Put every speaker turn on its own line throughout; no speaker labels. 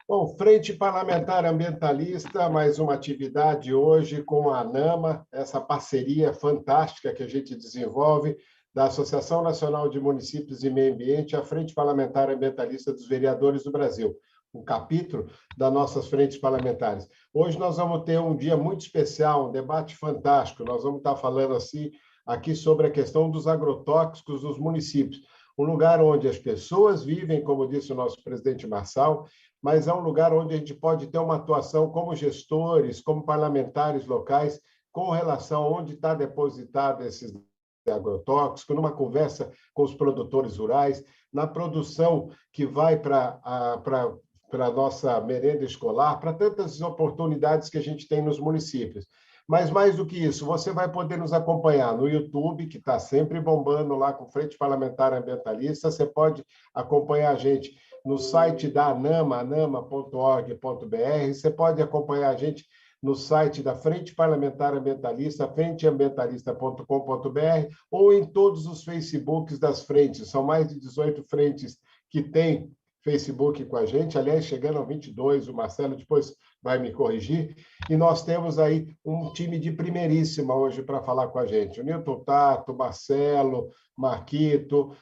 Bom, Frente Parlamentar Ambientalista, mais uma atividade hoje com a ANAMA, essa parceria fantástica que a gente desenvolve da Associação Nacional de Municípios e Meio Ambiente, a Frente Parlamentar Ambientalista dos Vereadores do Brasil, um capítulo das nossas frentes parlamentares. Hoje nós vamos ter um dia muito especial, um debate fantástico. Nós vamos estar falando aqui sobre a questão dos agrotóxicos dos municípios, um lugar onde as pessoas vivem, como disse o nosso presidente Marçal, mas é um lugar onde a gente pode ter uma atuação como gestores, como parlamentares locais, com relação a onde está depositado esses agrotóxicos, numa conversa com os produtores rurais, na produção que vai para a nossa merenda escolar, para tantas oportunidades que a gente tem nos municípios. Mas, mais do que isso, você vai poder nos acompanhar no YouTube, que está sempre bombando lá com Frente Parlamentar Ambientalista. Você pode acompanhar a gente no site da ANAMA, anama.org.br. Você pode acompanhar a gente no site da Frente Parlamentar Ambientalista, frenteambientalista.com.br, ou em todos os Facebooks das frentes. São mais de 18 frentes que têm Facebook com a gente, aliás, chegando a 22, o Marcelo depois vai me corrigir, e nós temos aí um time de primeiríssima hoje para falar com a gente. O Nilton Tato, Marcelo, Marquito,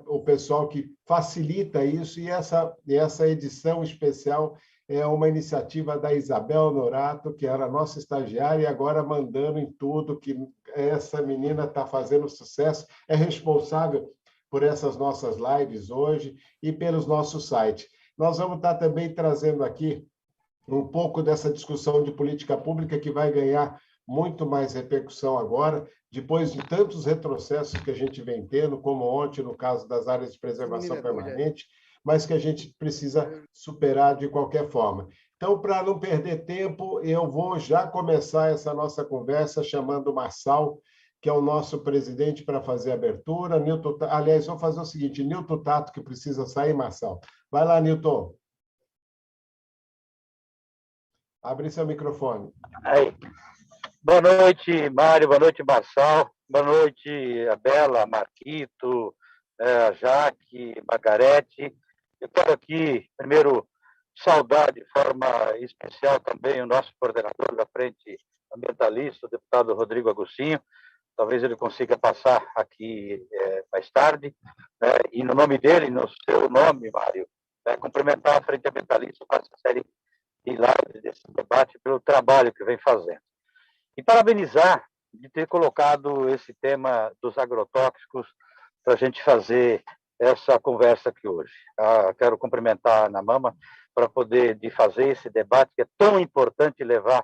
o pessoal que facilita isso, e essa edição especial é uma iniciativa da Isabel Norato, que era nossa estagiária e agora mandando em tudo, que essa menina está fazendo sucesso, é responsável por essas nossas lives hoje e pelos nossos sites. Nós vamos estar também trazendo aqui um pouco dessa discussão de política pública que vai ganhar muito mais repercussão agora, depois de tantos retrocessos que a gente vem tendo, como ontem no caso das áreas de preservação permanente, mas que a gente precisa superar de qualquer forma. Então, para não perder tempo, eu vou já começar essa nossa conversa chamando o Marçal, que é o nosso presidente, para fazer a abertura. Nilton, aliás, vou fazer o seguinte, Nilton Tato, que precisa sair, Marçal. Vai lá, Nilton. Abre seu microfone.
Aí. Boa noite, Mário. Boa noite, Marçal. Boa noite, a Bela, Marquito, a Jaque, Margarete. Eu quero aqui, primeiro, saudar de forma especial também o nosso coordenador da Frente Ambientalista, o deputado Rodrigo Agostinho. Talvez ele consiga passar aqui mais tarde. E no nome dele, no seu nome, Mário, cumprimentar a Frente Ambientalista com essa série de lives desse debate pelo trabalho que vem fazendo. E parabenizar de ter colocado esse tema dos agrotóxicos para a gente fazer essa conversa aqui hoje. Quero cumprimentar a ANAMA para poder fazer esse debate que é tão importante levar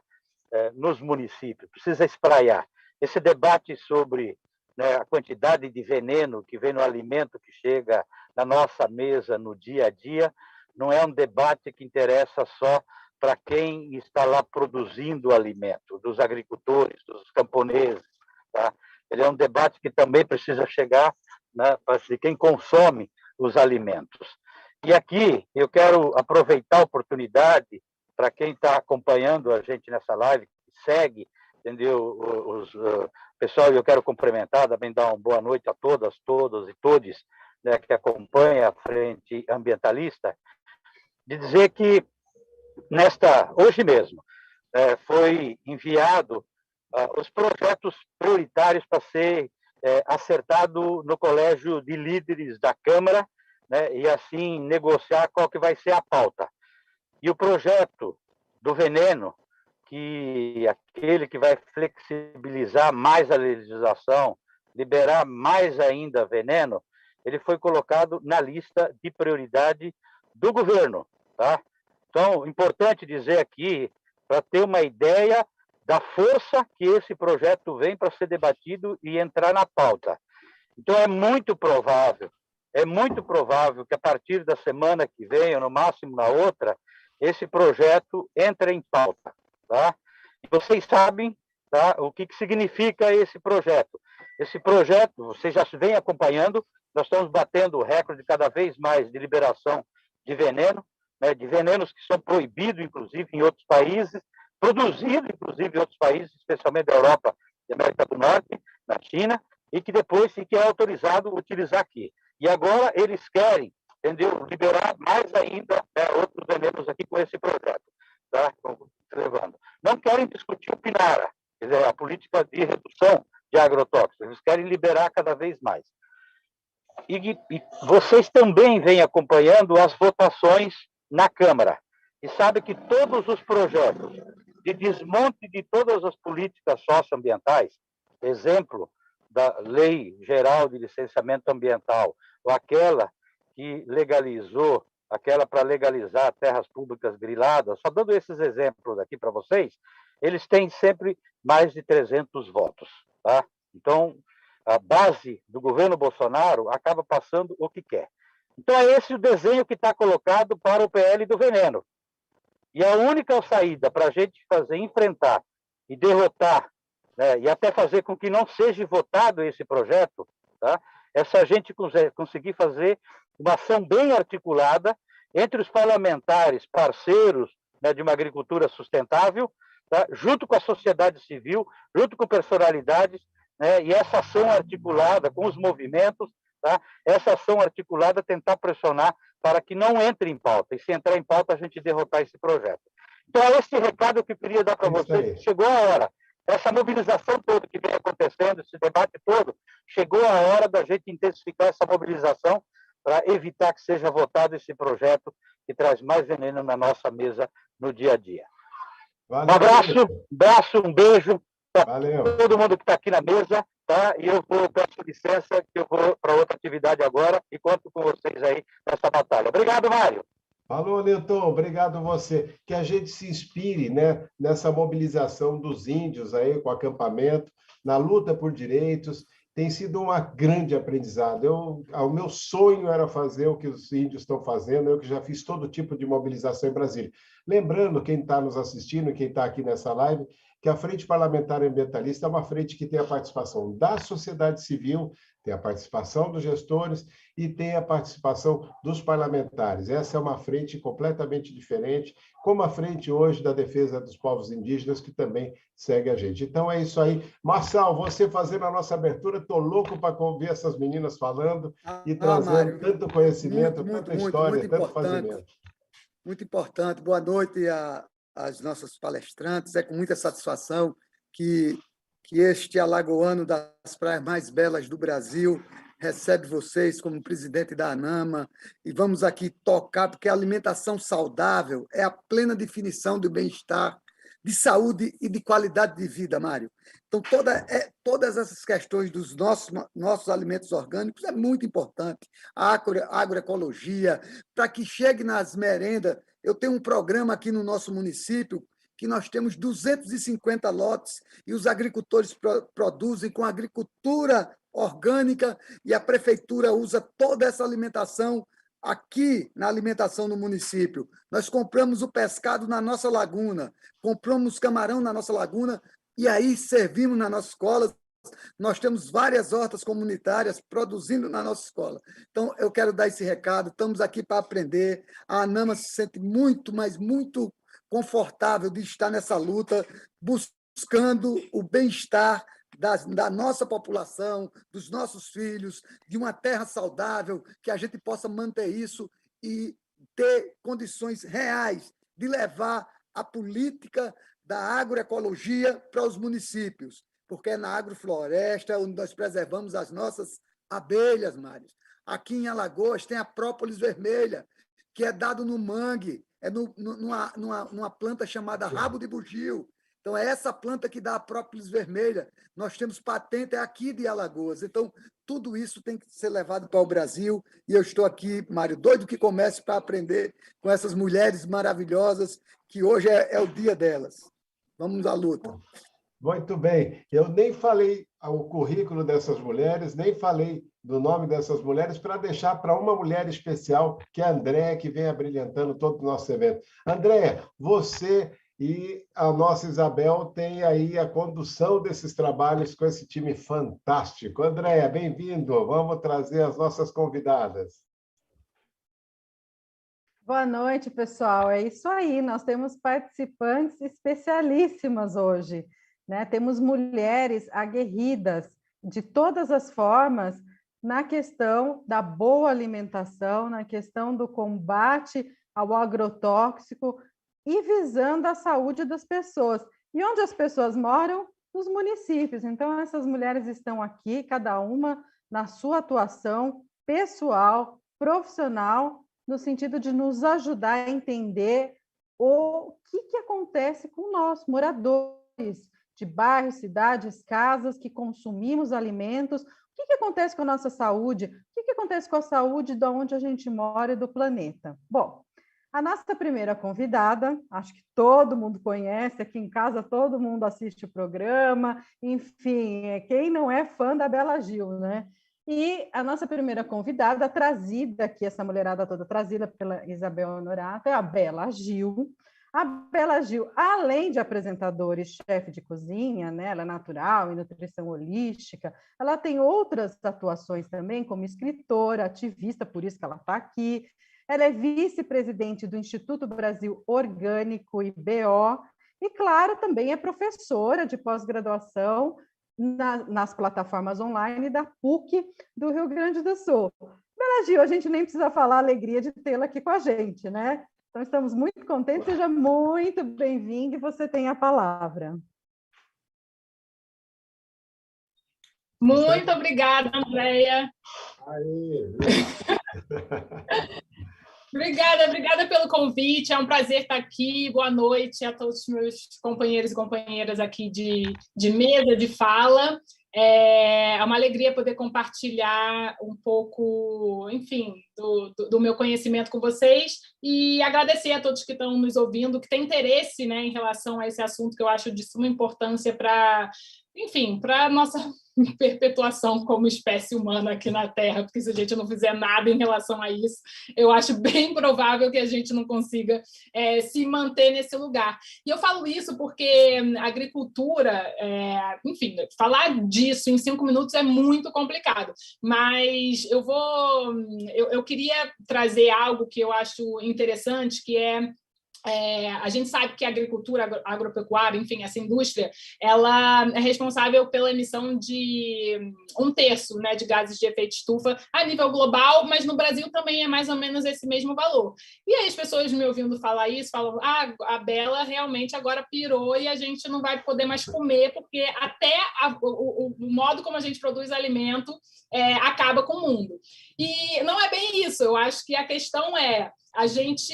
nos municípios. Precisa espraiar. Esse debate sobre a quantidade de veneno que vem no alimento que chega na nossa mesa no dia a dia não é um debate que interessa só para quem está lá produzindo o alimento, dos agricultores, dos camponeses. Tá? Ele é um debate que também precisa chegar para quem consome os alimentos. E aqui eu quero aproveitar a oportunidade para quem está acompanhando a gente nessa live, que segue, entendeu? Pessoal, eu quero cumprimentar, também dar uma boa noite a todas, todos e todes que acompanham a Frente Ambientalista, de dizer que hoje mesmo, foi enviado os projetos prioritários para ser acertado no Colégio de Líderes da Câmara, e assim negociar qual que vai ser a pauta. E o projeto do veneno, que aquele que vai flexibilizar mais a legislação, liberar mais ainda veneno, ele foi colocado na lista de prioridade do governo, tá? Então, importante dizer aqui, para ter uma ideia da força que esse projeto vem para ser debatido e entrar na pauta. Então, é muito provável que a partir da semana que vem, ou no máximo na outra, esse projeto entre em pauta. Tá? E vocês sabem, tá, o que significa esse projeto. Esse projeto, vocês já vêm acompanhando, nós estamos batendo o recorde cada vez mais de liberação de veneno, de venenos que são proibidos, inclusive, em outros países, produzidos, inclusive, em outros países, especialmente da Europa e América do Norte, na China, e que depois é autorizado utilizar aqui. E agora eles querem entendeu? Liberar mais ainda, né, outros venenos aqui com esse projeto, tá? Levando. Não querem discutir o PINARA, quer dizer, a política de redução de agrotóxicos, eles querem liberar cada vez mais. E vocês também vêm acompanhando as votações na Câmara, e sabe que todos os projetos de desmonte de todas as políticas socioambientais, exemplo da Lei Geral de Licenciamento Ambiental, ou aquela que legalizou, aquela para legalizar terras públicas griladas, só dando esses exemplos aqui para vocês, eles têm sempre mais de 300 votos. Tá? Então, a base do governo Bolsonaro acaba passando o que quer. Então, é esse o desenho que está colocado para o PL do veneno. E a única saída para a gente enfrentar e derrotar, né, e até fazer com que não seja votado esse projeto, tá, é se a gente conseguir fazer uma ação bem articulada entre os parlamentares, parceiros, né, de uma agricultura sustentável, tá, junto com a sociedade civil, junto com personalidades, né, e essa ação articulada com os movimentos, tá, essa ação articulada tentar pressionar para que não entre em pauta, e se entrar em pauta a gente derrotar esse projeto. Então é esse recado que eu queria dar para vocês, chegou a hora, essa mobilização toda que vem acontecendo, esse debate todo, chegou a hora da gente intensificar essa mobilização para evitar que seja votado esse projeto que traz mais veneno na nossa mesa no dia a dia. Valeu, um abraço, um beijo para todo mundo que está aqui na mesa, tá? E eu peço licença, que eu vou para outra atividade agora e conto com vocês aí nessa batalha. Obrigado, Mário.
Falou, Newton, obrigado você. Que a gente se inspire, né, nessa mobilização dos índios aí com o acampamento, na luta por direitos. Tem sido uma grande aprendizado. O meu sonho era fazer o que os índios estão fazendo, eu que já fiz todo tipo de mobilização em Brasília. Lembrando, quem está nos assistindo, quem está aqui nessa live, que a Frente Parlamentar Ambientalista é uma frente que tem a participação da sociedade civil, tem a participação dos gestores e tem a participação dos parlamentares. Essa é uma frente completamente diferente, como a frente hoje da defesa dos povos indígenas, que também segue a gente. Então é isso aí. Marçal, você fazendo a nossa abertura, estou louco para ouvir essas meninas falando e trazendo
Mário,
tanto conhecimento, tanta história, tanto fazimento.
Muito importante. Boa noite às nossas palestrantes. É com muita satisfação que este alagoano das praias mais belas do Brasil recebe vocês como presidente da ANAMA e vamos aqui tocar, porque a alimentação saudável é a plena definição do bem-estar, de saúde e de qualidade de vida, Mário. Então, todas essas questões dos nossos alimentos orgânicos é muito importante. A agroecologia, para que chegue nas merendas. Eu tenho um programa aqui no nosso município que nós temos 250 lotes e os agricultores produzem com agricultura orgânica e a prefeitura usa toda essa alimentação aqui na alimentação no município. Nós compramos o pescado na nossa laguna, compramos camarão na nossa laguna e aí servimos nas nossas escolas. Nós temos várias hortas comunitárias produzindo na nossa escola. Então, eu quero dar esse recado, estamos aqui para aprender. A ANAMA se sente muito, mas muito confortável de estar nessa luta, buscando o bem-estar da nossa população, dos nossos filhos, de uma terra saudável, que a gente possa manter isso e ter condições reais de levar a política da agroecologia para os municípios, porque é na agrofloresta onde nós preservamos as nossas abelhas, Mário. Aqui em Alagoas tem a própolis vermelha, que é dado no mangue, é numa planta chamada rabo de bugio. Então, é essa planta que dá a própolis vermelha. Nós temos patente aqui de Alagoas. Então, tudo isso tem que ser levado para o Brasil. E eu estou aqui, Mário, doido que comece para aprender com essas mulheres maravilhosas, que hoje é o dia delas. Vamos à luta.
Muito bem. Eu nem falei o currículo dessas mulheres, nem falei do nome dessas mulheres, para deixar para uma mulher especial, que é a Andréia, que vem abrilhantando todo o nosso evento. Andréia, você e a nossa Isabel têm aí a condução desses trabalhos com esse time fantástico. Andréia, bem-vindo. Vamos trazer as nossas convidadas.
Boa noite, pessoal. É isso aí, nós temos participantes especialíssimas hoje, né? Temos mulheres aguerridas de todas as formas na questão da boa alimentação, na questão do combate ao agrotóxico e visando a saúde das pessoas. E onde as pessoas moram? Nos municípios. Então, essas mulheres estão aqui, cada uma na sua atuação pessoal, profissional, no sentido de nos ajudar a entender o que acontece com nós, moradores de bairros, cidades, casas, que consumimos alimentos. O que acontece com a nossa saúde? O que acontece com a saúde de onde a gente mora e do planeta? Bom, a nossa primeira convidada, acho que todo mundo conhece, aqui em casa todo mundo assiste o programa, enfim, quem não é fã da Bela Gil, né? E a nossa primeira convidada, trazida aqui, essa mulherada toda trazida pela Isabel Honorato, é a Bela Gil. A Bela Gil, além de apresentadora e chefe de cozinha, né, ela é natural e nutrição holística, ela tem outras atuações também, como escritora, ativista, por isso que ela está aqui. Ela é vice-presidente do Instituto Brasil Orgânico, IBO, e, claro, também é professora de pós-graduação nas plataformas online da PUC do Rio Grande do Sul. Bela Gil, a gente nem precisa falar a alegria de tê-la aqui com a gente, né? Então, estamos muito contentes, seja muito bem-vindo e você tem a palavra.
Muito obrigada, Andréia. Obrigada pelo convite, é um prazer estar aqui. Boa noite a todos os meus companheiros e companheiras aqui de mesa de fala. É uma alegria poder compartilhar um pouco, enfim, do meu conhecimento com vocês e agradecer a todos que estão nos ouvindo, que têm interesse, né, em relação a esse assunto que eu acho de suma importância para, enfim, para a nossa perpetuação como espécie humana aqui na Terra, porque se a gente não fizer nada em relação a isso, eu acho bem provável que a gente não consiga se manter nesse lugar. E eu falo isso porque a agricultura, enfim, falar disso em 5 minutos é muito complicado, mas eu queria trazer algo que eu acho interessante, que a gente sabe que a agricultura agropecuária, enfim, essa indústria, ela é responsável pela emissão de 1/3, né, de gases de efeito estufa a nível global, mas no Brasil também é mais ou menos esse mesmo valor. E aí as pessoas me ouvindo falar isso, falam, a Bela realmente agora pirou e a gente não vai poder mais comer, porque até o modo como a gente produz alimento acaba com o mundo. E não é bem isso, eu acho que a questão é a gente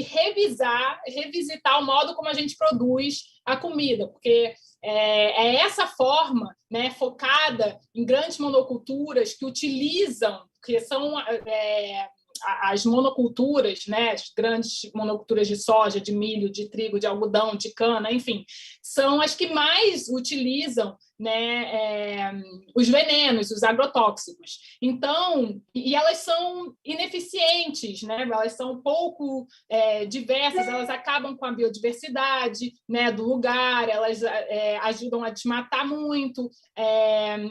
revisitar o modo como a gente produz a comida, porque é essa forma, né, focada em grandes monoculturas que utilizam, que são as monoculturas, né, as grandes monoculturas de soja, de milho, de trigo, de algodão, de cana, enfim, são as que mais utilizam, né, os venenos, os agrotóxicos. Então, e elas são ineficientes, né, elas são pouco diversas, elas acabam com a biodiversidade, né, do lugar, elas ajudam a desmatar muito,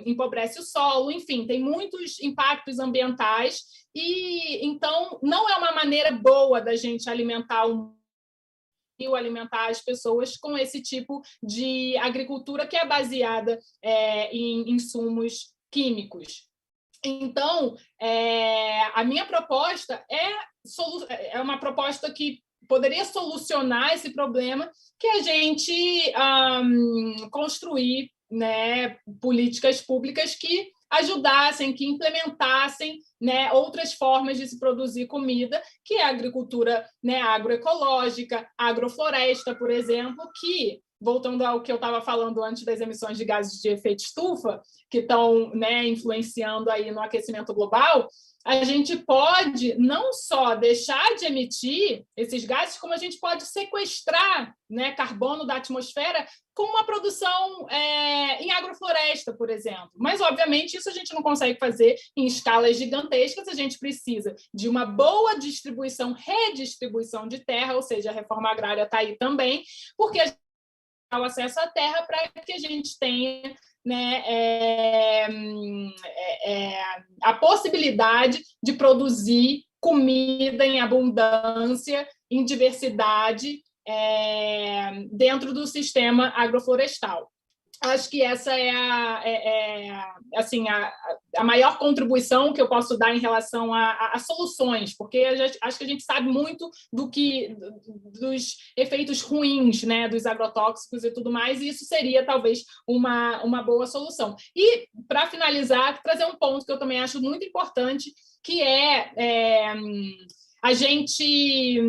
empobrece o solo, enfim, tem muitos impactos ambientais. E, então, não é uma maneira boa da gente alimentar alimentar as pessoas com esse tipo de agricultura que é baseada em insumos químicos. Então, a minha proposta é uma proposta que poderia solucionar esse problema, que a gente construir, né, políticas públicas que ajudassem, que implementassem, né, outras formas de se produzir comida, que é a agricultura, né, agroecológica, agrofloresta, por exemplo, que, voltando ao que eu estava falando antes das emissões de gases de efeito estufa, que estão, né, influenciando aí no aquecimento global, a gente pode não só deixar de emitir esses gases, como a gente pode sequestrar, né, carbono da atmosfera com uma produção em agrofloresta, por exemplo. Mas, obviamente, isso a gente não consegue fazer em escalas gigantescas, a gente precisa de uma boa redistribuição de terra, ou seja, a reforma agrária está aí também, porque a gente tem o acesso à terra para que a gente tenha, né, a possibilidade de produzir comida em abundância, em diversidade, dentro do sistema agroflorestal. acho que essa é assim, a maior contribuição que eu posso dar em relação a soluções, porque acho que a gente sabe muito dos efeitos ruins, né, dos agrotóxicos e tudo mais, e isso seria talvez uma boa solução. E, para finalizar, trazer um ponto que eu também acho muito importante, que a gente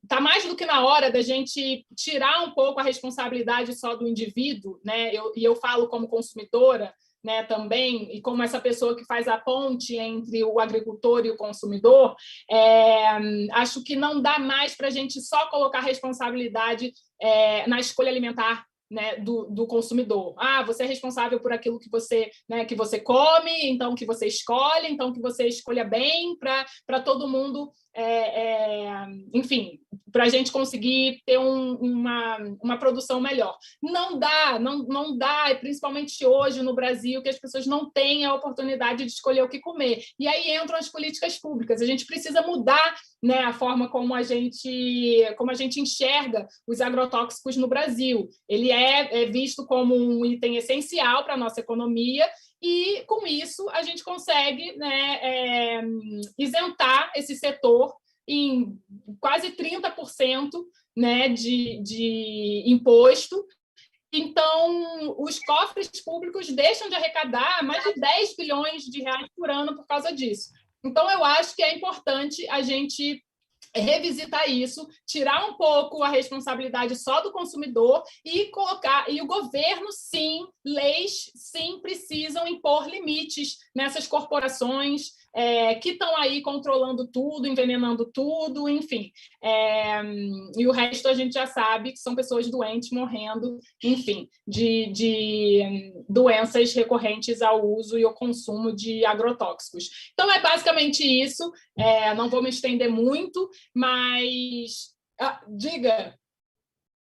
está mais do que na hora da gente tirar um pouco a responsabilidade só do indivíduo, né? Eu falo como consumidora, né, também, e como essa pessoa que faz a ponte entre o agricultor e o consumidor, acho que não dá mais para a gente só colocar responsabilidade na escolha alimentar, né, do consumidor. Você é responsável por aquilo que você, né, que você come, então que você escolhe, então que você escolha bem para todo mundo, enfim, para a gente conseguir ter uma produção melhor. Não dá, principalmente hoje no Brasil, que as pessoas não têm a oportunidade de escolher o que comer. E aí entram as políticas públicas. A gente precisa mudar, né, a forma como a gente enxerga os agrotóxicos no Brasil. Ele é visto como um item essencial para a nossa economia, e, com isso, a gente consegue, né, isentar esse setor em quase 30%, né, de imposto. Então, os cofres públicos deixam de arrecadar mais de 10 bilhões de reais por ano por causa disso. Então, eu acho que é importante a gente revisitar isso, tirar um pouco a responsabilidade só do consumidor e colocar, e o governo, sim, leis, sim, precisam impor limites nessas corporações que estão aí controlando tudo, envenenando tudo, enfim. E o resto a gente já sabe que são pessoas doentes morrendo, enfim, de doenças recorrentes ao uso e ao consumo de agrotóxicos. Então, é basicamente isso. Não vou me estender muito, mas... diga.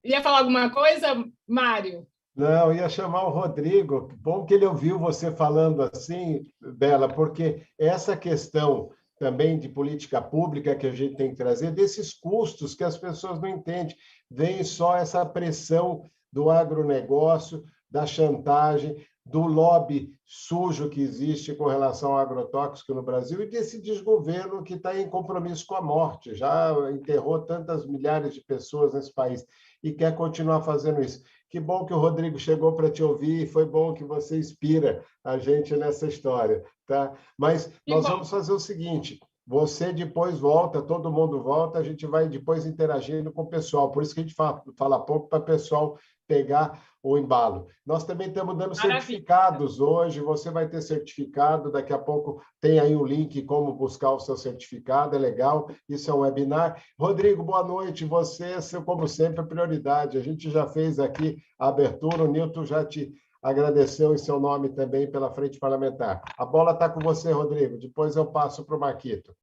Ia falar alguma coisa, Mário?
Não, ia chamar o Rodrigo. Bom que ele ouviu você falando assim, Bela, porque essa questão também de política pública que a gente tem que trazer, desses custos que as pessoas não entendem, vem só essa pressão do agronegócio, da chantagem, do lobby sujo que existe com relação ao agrotóxico no Brasil e desse desgoverno que está em compromisso com a morte, já enterrou tantas milhares de pessoas nesse país e quer continuar fazendo isso. Que bom que o Rodrigo chegou para te ouvir e foi bom que você inspira a gente nessa história, tá? Mas nós vamos fazer o seguinte, você depois volta, todo mundo volta, a gente vai depois interagindo com o pessoal, por isso que a gente fala pouco para o pessoal pegar o embalo. Nós também estamos dando certificados hoje, você vai ter certificado, daqui a pouco tem aí o link como buscar o seu certificado, é legal, isso é um webinar. Rodrigo, boa noite, você, como sempre, prioridade, a gente já fez aqui a abertura, o Nilton já te agradeceu em seu nome também pela Frente Parlamentar. A bola está com você, Rodrigo, depois eu passo para o Marquito.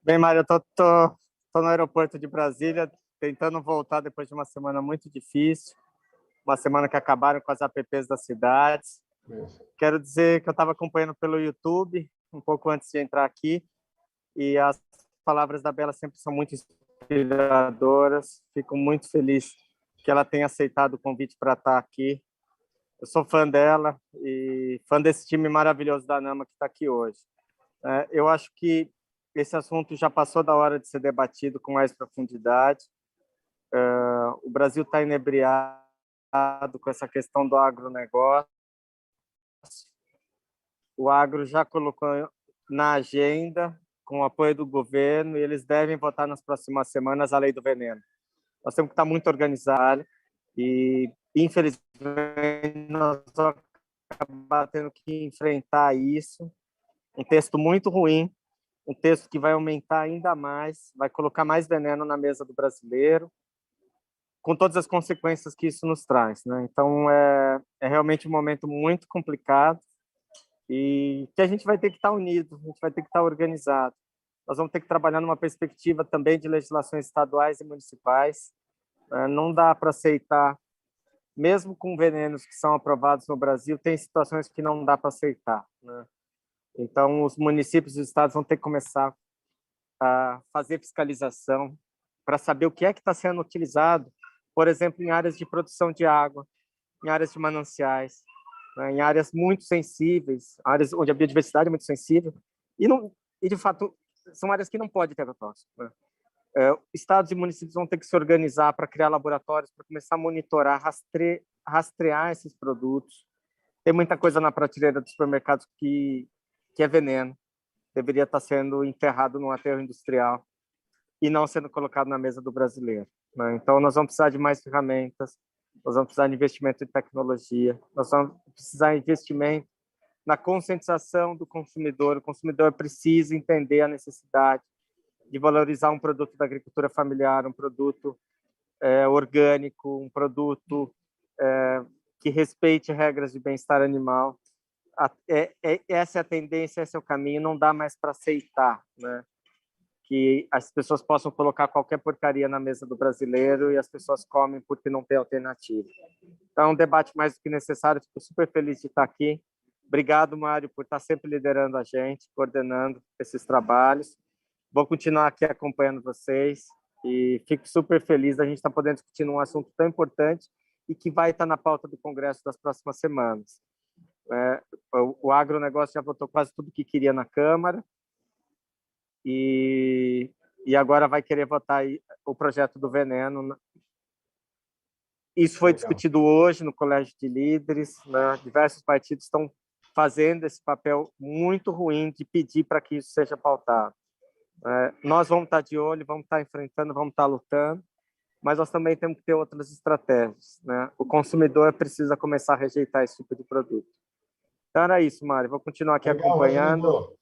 Bem, Mário, eu estou no aeroporto de Brasília, tentando voltar depois de uma semana muito difícil, uma semana que acabaram com as apps das cidades.
Isso.
Quero dizer que eu estava acompanhando pelo YouTube, um pouco antes de entrar aqui, e as palavras da Bela sempre são muito inspiradoras. Fico muito feliz que ela tenha aceitado o convite para estar aqui. Eu sou fã dela e fã desse time maravilhoso da NAMA que está aqui hoje. Eu acho que esse assunto já passou da hora de ser debatido com mais profundidade. O Brasil está inebriado com essa questão do agronegócio. O agro já colocou na agenda, com o apoio do governo, e eles devem votar nas próximas semanas a lei do veneno. Nós temos que estar muito organizados e, infelizmente, nós vamos acabar tendo que enfrentar isso. Um texto muito ruim, um texto que vai aumentar ainda mais, vai colocar mais veneno na mesa do brasileiro, com todas as consequências que isso nos traz, né? Então, é realmente um momento muito complicado e que a gente vai ter que estar unido, a gente vai ter que estar organizado. Nós vamos ter que trabalhar numa perspectiva também de legislações estaduais e municipais. Não dá para aceitar, mesmo com venenos que são aprovados no Brasil, tem situações que não dá para aceitar, né? Então, os municípios e os estados vão ter que começar a fazer fiscalização para saber o que é que está sendo utilizado por exemplo, em áreas de produção de água, em áreas de mananciais, né, em áreas muito sensíveis, áreas onde a biodiversidade é muito sensível, e de fato, são áreas que não pode ter agrotóxico, né? Estados e municípios vão ter que se organizar para criar laboratórios, para começar a monitorar, rastrear esses produtos. Tem muita coisa na prateleira dos supermercados que é veneno, deveria estar sendo enterrado num aterro industrial e não sendo colocado na mesa do brasileiro, né? Então, nós vamos precisar de mais ferramentas, nós vamos precisar de investimento em tecnologia, nós vamos precisar de investimento na conscientização do consumidor. O consumidor precisa entender a necessidade de valorizar um produto da agricultura familiar, um produto orgânico, um produto que respeite regras de bem-estar animal. Essa é a tendência, esse é o caminho, não dá mais para aceitar, né, que as pessoas possam colocar qualquer porcaria na mesa do brasileiro e as pessoas comem porque não tem alternativa. Então, é um debate mais do que necessário, fico super feliz de estar aqui. Obrigado, Mário, por estar sempre liderando a gente, coordenando esses trabalhos. Vou continuar aqui acompanhando vocês e fico super feliz da gente estar podendo discutir um assunto tão importante e que vai estar na pauta do Congresso das próximas semanas. O agronegócio já votou quase tudo que queria na Câmara e agora vai querer votar aí o projeto do veneno. Isso foi discutido hoje no Colégio de Líderes, né? Diversos partidos estão fazendo esse papel muito ruim de pedir para que isso seja pautado. Nós vamos estar de olho, vamos estar enfrentando, vamos estar lutando, mas nós também temos que ter outras estratégias, né? O consumidor precisa começar a rejeitar esse tipo de produto. Então era isso, Mário. Vou continuar aqui acompanhando.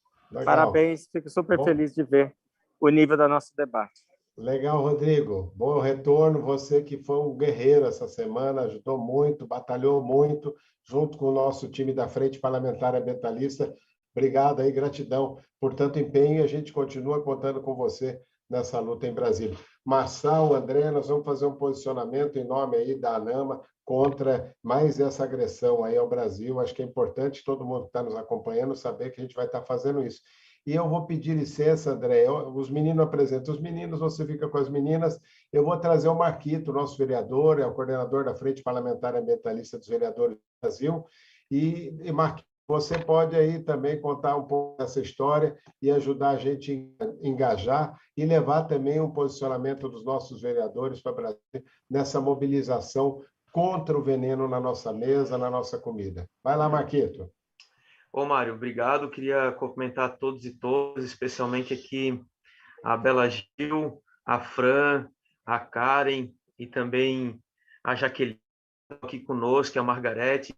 Parabéns, fico super feliz de ver o nível do nosso debate.
Legal, Rodrigo. Bom retorno. Você que foi um guerreiro essa semana, ajudou muito, batalhou muito, junto com o nosso time da Frente Parlamentar Ambientalista. Obrigado aí, gratidão por tanto empenho, e a gente continua contando com você nessa luta em Brasília. Marçal, André, nós vamos fazer um posicionamento em nome aí da ANAMA contra mais essa agressão aí ao Brasil. Acho que é importante todo mundo que está nos acompanhando saber que a gente vai estar fazendo isso. E eu vou pedir licença, André, os meninos apresentam os meninos, você fica com as meninas. Eu vou trazer o Marquito, nosso vereador, é o coordenador da Frente Parlamentar Ambientalista dos Vereadores do Brasil. E Marquito, você pode aí também contar um pouco dessa história e ajudar a gente a engajar e levar também um posicionamento dos nossos vereadores para o Brasil nessa mobilização contra o veneno na nossa mesa, na nossa comida. Vai lá, Marquito.
Ô, Mário, obrigado. Queria cumprimentar todos e todas, especialmente aqui a Bela Gil, a Fran, a Karen e também a Jaqueline aqui conosco, a Margarete,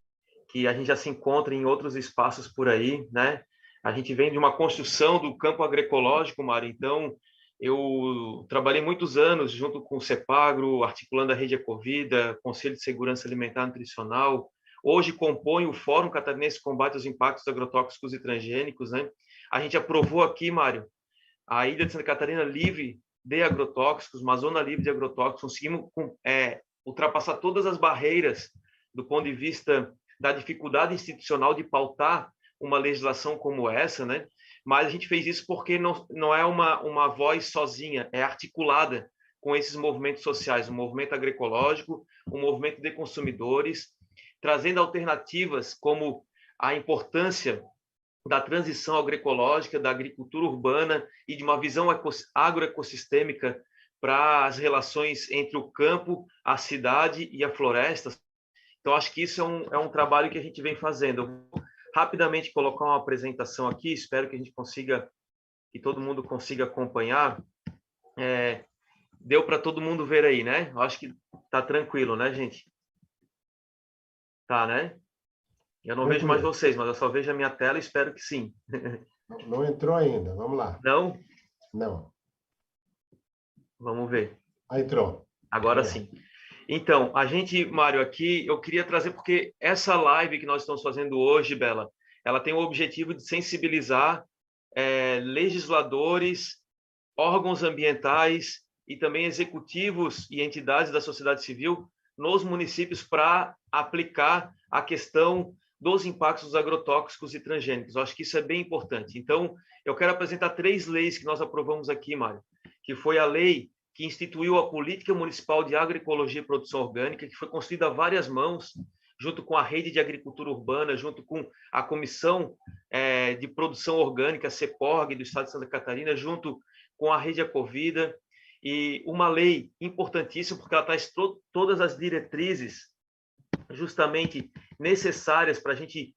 que a gente já se encontra em outros espaços por aí, né? A gente vem de uma construção do campo agroecológico, Mário, então eu trabalhei muitos anos junto com o CEPAGRO, articulando a Rede Ecovida, Conselho de Segurança Alimentar e Nutricional. Hoje componho o Fórum Catarinense de Combate aos Impactos Agrotóxicos e Transgênicos, né? A gente aprovou aqui, Mário, a Ilha de Santa Catarina livre de agrotóxicos, uma zona livre de agrotóxicos. Conseguimos ultrapassar todas as barreiras do ponto de vista da dificuldade institucional de pautar uma legislação como essa, né? Mas a gente fez isso porque não é uma voz sozinha, é articulada com esses movimentos sociais, o movimento agroecológico, o movimento de consumidores, trazendo alternativas como a importância da transição agroecológica, da agricultura urbana e de uma visão agroecossistêmica para as relações entre o campo, a cidade e a floresta. Então, acho que isso é um trabalho que a gente vem fazendo. Eu vou rapidamente colocar uma apresentação aqui, espero que a gente consiga, que todo mundo consiga acompanhar. Deu para todo mundo ver aí, né? Eu acho que está tranquilo, né, gente? Tá, né? Eu não vejo mais vocês, mas eu só vejo a minha tela e espero que sim.
Não entrou ainda, vamos lá.
Não?
Não.
Vamos ver.
Entrou.
Agora sim. Então, a gente, Mário, aqui, eu queria trazer, porque essa live que nós estamos fazendo hoje, Bela, ela tem o objetivo de sensibilizar legisladores, órgãos ambientais e também executivos e entidades da sociedade civil nos municípios para aplicar a questão dos impactos dos agrotóxicos e transgênicos. Eu acho que isso é bem importante. Então, eu quero apresentar 3 leis que nós aprovamos aqui, Mário, que foi a lei que instituiu a Política Municipal de Agroecologia e Produção Orgânica, que foi construída a várias mãos, junto com a Rede de Agricultura Urbana, junto com a Comissão de Produção Orgânica, CEPORG, do Estado de Santa Catarina, junto com a Rede Ecovida, e uma lei importantíssima, porque ela traz todas as diretrizes justamente necessárias para a gente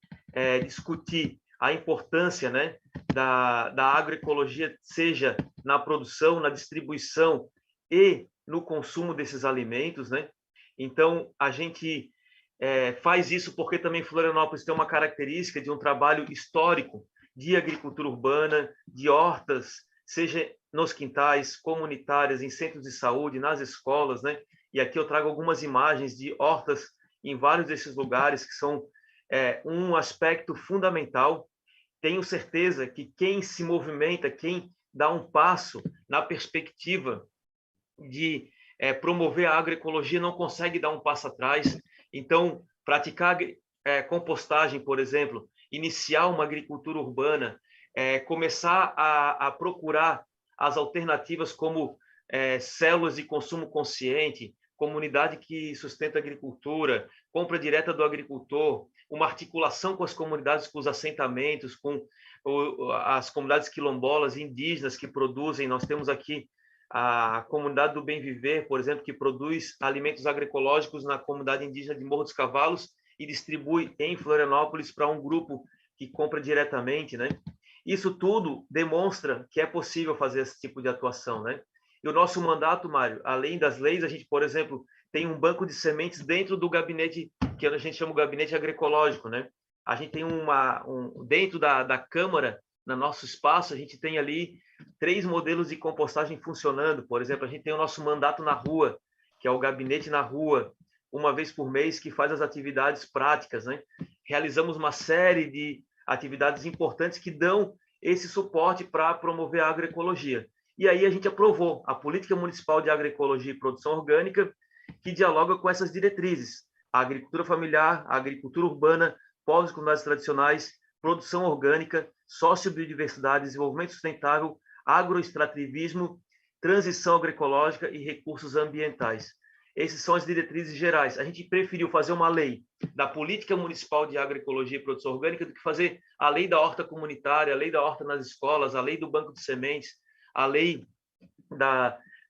discutir a importância, né, da agroecologia, seja na produção, na distribuição e no consumo desses alimentos, né? Então, a gente faz isso porque também Florianópolis tem uma característica de um trabalho histórico de agricultura urbana, de hortas, seja nos quintais, comunitárias, em centros de saúde, nas escolas, né? E aqui eu trago algumas imagens de hortas em vários desses lugares, que são um aspecto fundamental. Tenho certeza que quem se movimenta, quem dá um passo na perspectiva de promover a agroecologia, não consegue dar um passo atrás. Então, praticar compostagem, por exemplo, iniciar uma agricultura urbana, começar a procurar as alternativas como células de consumo consciente, comunidade que sustenta a agricultura, compra direta do agricultor, uma articulação com as comunidades, com os assentamentos, com as comunidades quilombolas, indígenas que produzem. Nós temos aqui a comunidade do Bem Viver, por exemplo, que produz alimentos agroecológicos na comunidade indígena de Morro dos Cavalos e distribui em Florianópolis para um grupo que compra diretamente, né? Isso tudo demonstra que é possível fazer esse tipo de atuação, né? E o nosso mandato, Mário, além das leis, a gente, por exemplo, tem um banco de sementes dentro do gabinete, que a gente chama de gabinete agroecológico, né? A gente tem dentro da Câmara, no nosso espaço, a gente tem ali 3 modelos de compostagem funcionando. Por exemplo, a gente tem o nosso mandato na rua, que é o gabinete na rua, uma vez por mês, que faz as atividades práticas, né? Realizamos uma série de atividades importantes que dão esse suporte para promover a agroecologia. E aí a gente aprovou a Política Municipal de Agroecologia e Produção Orgânica, que dialoga com essas diretrizes: a agricultura familiar, a agricultura urbana, povos e comunidades tradicionais, produção orgânica, sociobiodiversidade, desenvolvimento sustentável, agroextrativismo, transição agroecológica e recursos ambientais. Essas são as diretrizes gerais. A gente preferiu fazer uma lei da Política Municipal de Agroecologia e Produção Orgânica do que fazer a lei da horta comunitária, a lei da horta nas escolas, a lei do banco de sementes, a lei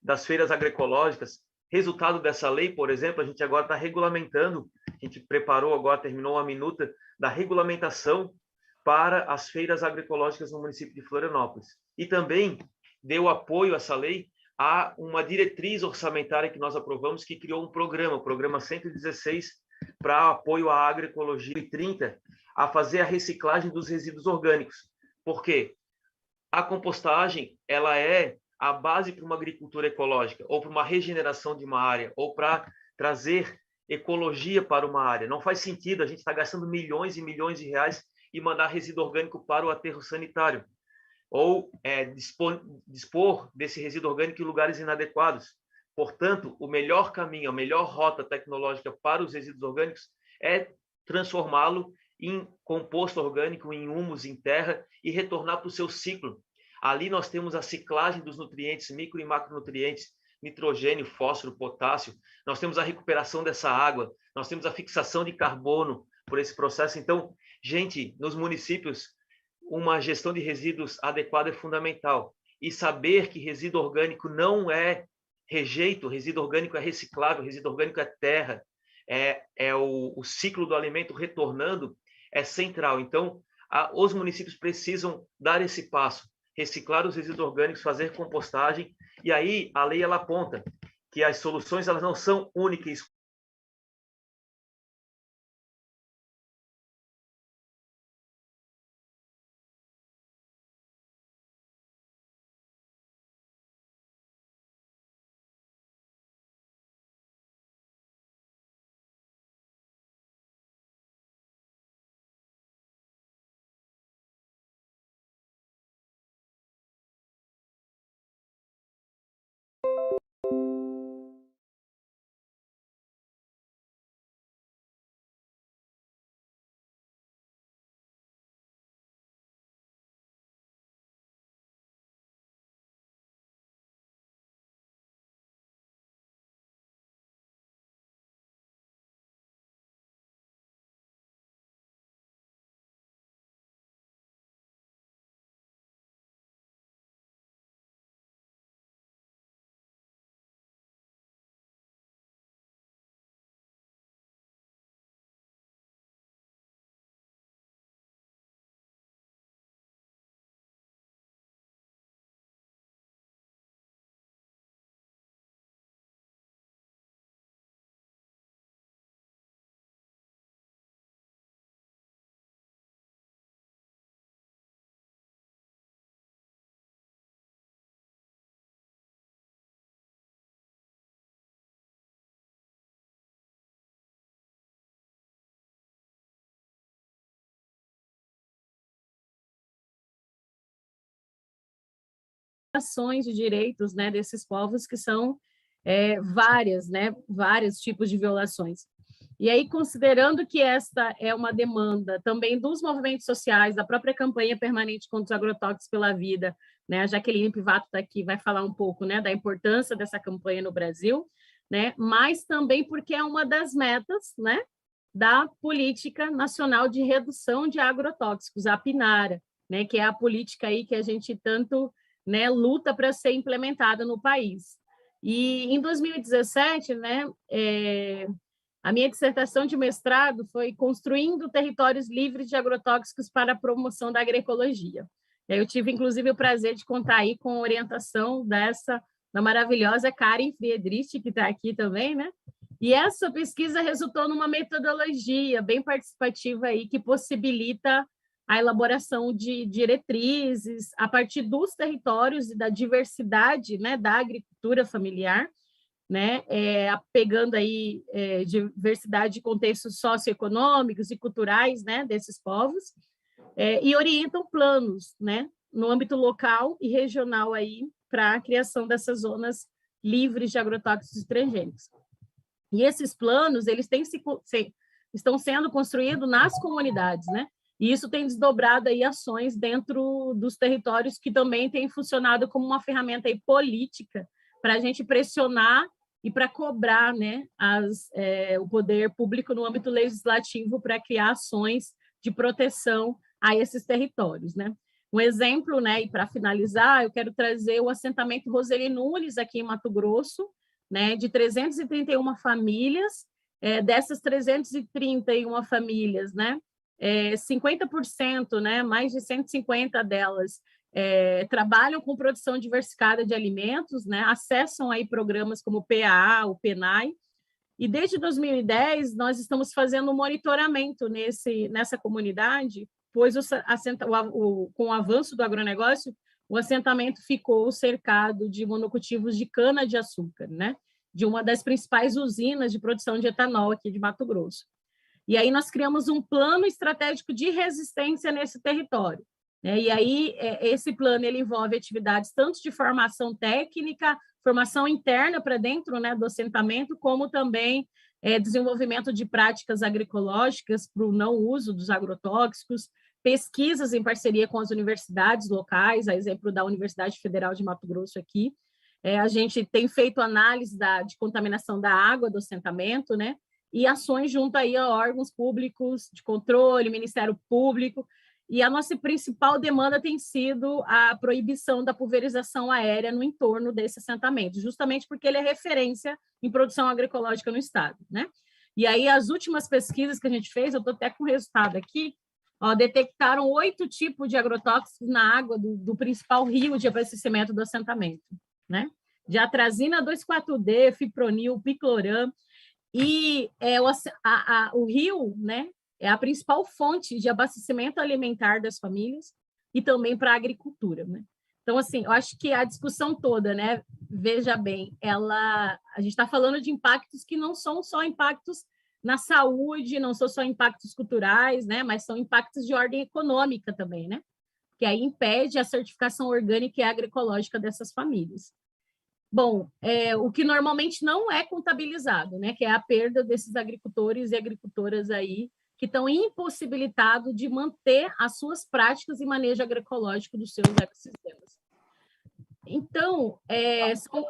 das feiras agroecológicas. Resultado dessa lei, por exemplo, a gente agora está regulamentando, a gente preparou agora, terminou uma minuta da regulamentação para as feiras agroecológicas no município de Florianópolis. E também deu apoio a essa lei a uma diretriz orçamentária que nós aprovamos, que criou um programa, o programa 116, para apoio à agroecologia, e 30, a fazer a reciclagem dos resíduos orgânicos. Por quê? A compostagem, ela é a base para uma agricultura ecológica, ou para uma regeneração de uma área, ou para trazer ecologia para uma área. Não faz sentido a gente estar gastando milhões e milhões de reais e mandar resíduo orgânico para o aterro sanitário, ou dispor desse resíduo orgânico em lugares inadequados. Portanto, o melhor caminho, a melhor rota tecnológica para os resíduos orgânicos é transformá-lo em composto orgânico, em humus, em terra, e retornar para o seu ciclo. Ali nós temos a ciclagem dos nutrientes, micro e macronutrientes, nitrogênio, fósforo, potássio. Nós temos a recuperação dessa água, nós temos a fixação de carbono por esse processo. Então, gente, nos municípios, uma gestão de resíduos adequada é fundamental. E saber que resíduo orgânico não é rejeito, resíduo orgânico é reciclável, resíduo orgânico é terra, é o ciclo do alimento retornando, é central. Então, os municípios precisam dar esse passo, reciclar os resíduos orgânicos, fazer compostagem, e aí a lei ela aponta que as soluções elas não são únicas
violações de direitos, né, desses povos, que são várias, né, vários tipos de violações. E aí, considerando que esta é uma demanda também dos movimentos sociais, da própria campanha permanente contra os agrotóxicos pela vida, né, a Jaqueline Pivato está aqui, vai falar um pouco, né, da importância dessa campanha no Brasil, né, mas também porque é uma das metas, né, da Política Nacional de Redução de Agrotóxicos, a PNARA, né, que é a política aí que a gente tanto, né, luta para ser implementada no país. E em 2017, né, a minha dissertação de mestrado foi Construindo Territórios Livres de Agrotóxicos para a Promoção da Agroecologia. Eu tive, inclusive, o prazer de contar aí com a orientação da maravilhosa Karen Friedrich, que está aqui também, né? E essa pesquisa resultou numa metodologia bem participativa aí, que possibilita a elaboração de diretrizes a partir dos territórios e da diversidade, né, da agricultura familiar, né, pegando aí diversidade de contextos socioeconômicos e culturais, né, desses povos, e orientam planos, né, no âmbito local e regional aí para a criação dessas zonas livres de agrotóxicos transgênicos. E esses planos, eles estão sendo construídos nas comunidades, né? E isso tem desdobrado aí ações dentro dos territórios, que também tem funcionado como uma ferramenta aí política para a gente pressionar e para cobrar, né, o poder público no âmbito legislativo para criar ações de proteção a esses territórios, né? Um exemplo, né, e para finalizar, eu quero trazer o assentamento Roseli Nunes, aqui em Mato Grosso, né, de 331 famílias, dessas 331 famílias, né, 50%, né, mais de 150 delas, trabalham com produção diversificada de alimentos, né, acessam aí programas como o PAA, o PENAI, e desde 2010 nós estamos fazendo um monitoramento nessa comunidade, pois com o avanço do agronegócio, o assentamento ficou cercado de monocultivos de cana-de-açúcar, né, de uma das principais usinas de produção de etanol aqui de Mato Grosso. E aí nós criamos um plano estratégico de resistência nesse território, né? E aí esse plano ele envolve atividades tanto de formação técnica, formação interna para dentro, né, do assentamento, como também desenvolvimento de práticas agroecológicas para o não uso dos agrotóxicos, pesquisas em parceria com as universidades locais, a exemplo da Universidade Federal de Mato Grosso aqui. A gente tem feito análise de contaminação da água do assentamento, né? E ações junto aí a órgãos públicos de controle, Ministério Público, e a nossa principal demanda tem sido a proibição da pulverização aérea no entorno desse assentamento, justamente porque ele é referência em produção agroecológica no estado, né? E aí as últimas pesquisas que a gente fez, eu estou até com o resultado aqui, detectaram 8 tipos de agrotóxicos na água do principal rio de abastecimento do assentamento, né? De atrazina 2,4-D, fipronil, picloram, e o rio, né, é a principal fonte de abastecimento alimentar das famílias e também para a agricultura, né? Então, assim, eu acho que a discussão toda, né, veja bem, a gente está falando de impactos que não são só impactos na saúde, não são só impactos culturais, né, mas são impactos de ordem econômica também, né? Que aí impede a certificação orgânica e agroecológica dessas famílias. Bom, o que normalmente não é contabilizado, né, que é a perda desses agricultores e agricultoras aí que estão impossibilitados de manter as suas práticas e manejo agroecológico dos seus ecossistemas. Então,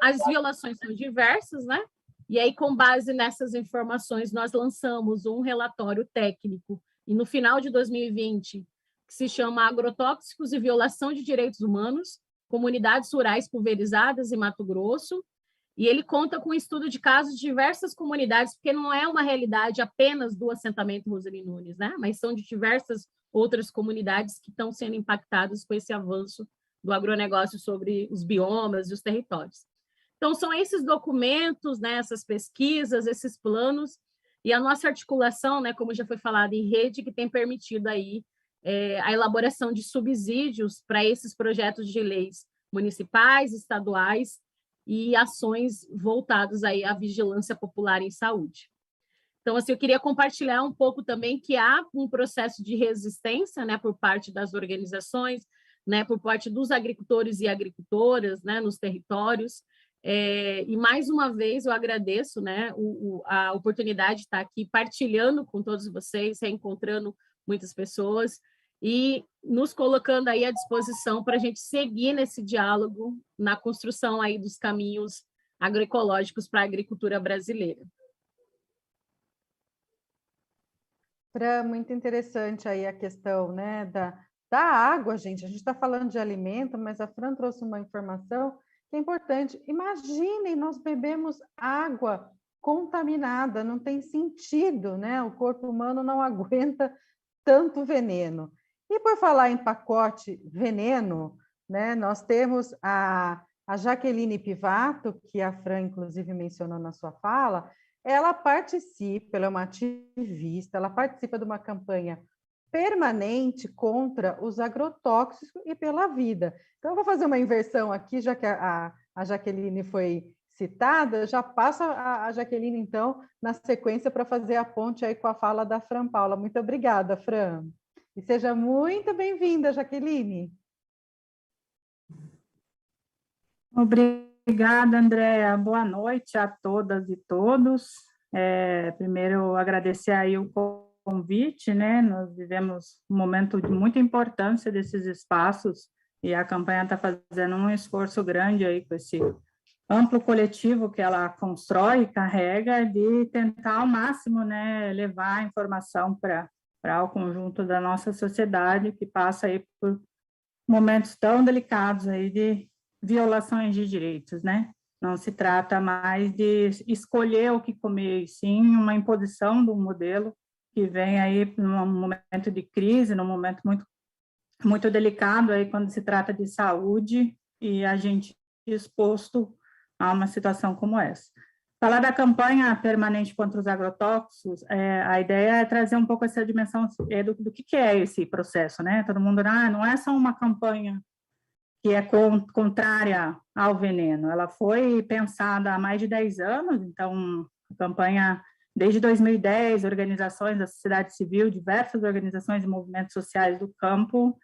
as violações são diversas, né? E aí, com base nessas informações, nós lançamos um relatório técnico, e no final de 2020, que se chama Agrotóxicos e Violação de Direitos Humanos, Comunidades Rurais Pulverizadas em Mato Grosso, e ele conta com um estudo de casos de diversas comunidades, porque não é uma realidade apenas do assentamento Roseli Nunes, né? Mas são de diversas outras comunidades que estão sendo impactadas com esse avanço do agronegócio sobre os biomas e os territórios. Então, são esses documentos, né, essas pesquisas, esses planos, e a nossa articulação, né, como já foi falado, em rede, que tem permitido aí a elaboração de subsídios para esses projetos de leis municipais, estaduais e ações voltadas aí à vigilância popular em saúde. Então, assim, eu queria compartilhar um pouco também que há um processo de resistência, né, por parte das organizações, né, por parte dos agricultores e agricultoras, né, nos territórios. E mais uma vez eu agradeço, né, a oportunidade de estar aqui partilhando com todos vocês, reencontrando muitas pessoas e nos colocando aí à disposição para a gente seguir nesse diálogo na construção aí dos caminhos agroecológicos para a agricultura brasileira.
Fran, muito interessante aí a questão, né, da água, gente. A gente está falando de alimento, mas a Fran trouxe uma informação que é importante. Imaginem, nós bebemos água contaminada, não tem sentido, né? O corpo humano não aguenta tanto veneno. E por falar em pacote veneno, né, nós temos a Jaqueline Pivato, que a Fran, inclusive, mencionou na sua fala. Ela participa, ela é uma ativista, ela participa de uma campanha permanente contra os agrotóxicos e pela vida. Então, eu vou fazer uma inversão aqui, já que a Jaqueline foi citada, já passo a Jaqueline, então, na sequência, para fazer a ponte aí com a fala da Fran Paula. Muito obrigada, Fran. E seja muito bem-vinda, Jaqueline.
Obrigada, Andréa. Boa noite a todas e todos. Primeiro, agradecer aí o convite, né? Nós vivemos um momento de muita importância desses espaços e a campanha está fazendo um esforço grande aí com esse amplo coletivo que ela constrói e carrega de tentar ao máximo, né, levar a informação para o conjunto da nossa sociedade que passa aí por momentos tão delicados aí de violações de direitos, né? Não se trata mais de escolher o que comer, e sim uma imposição do modelo que vem aí num momento de crise, num momento muito delicado aí quando se trata de saúde e a gente exposto a uma situação como essa. Falar da campanha permanente contra os agrotóxicos, a ideia é trazer um pouco essa dimensão do que é esse processo, né? Todo mundo, não é só uma campanha que é contrária ao veneno. Ela foi pensada há mais de 10 anos, então, a campanha, desde 2010, organizações da sociedade civil, diversas organizações e movimentos sociais do campo,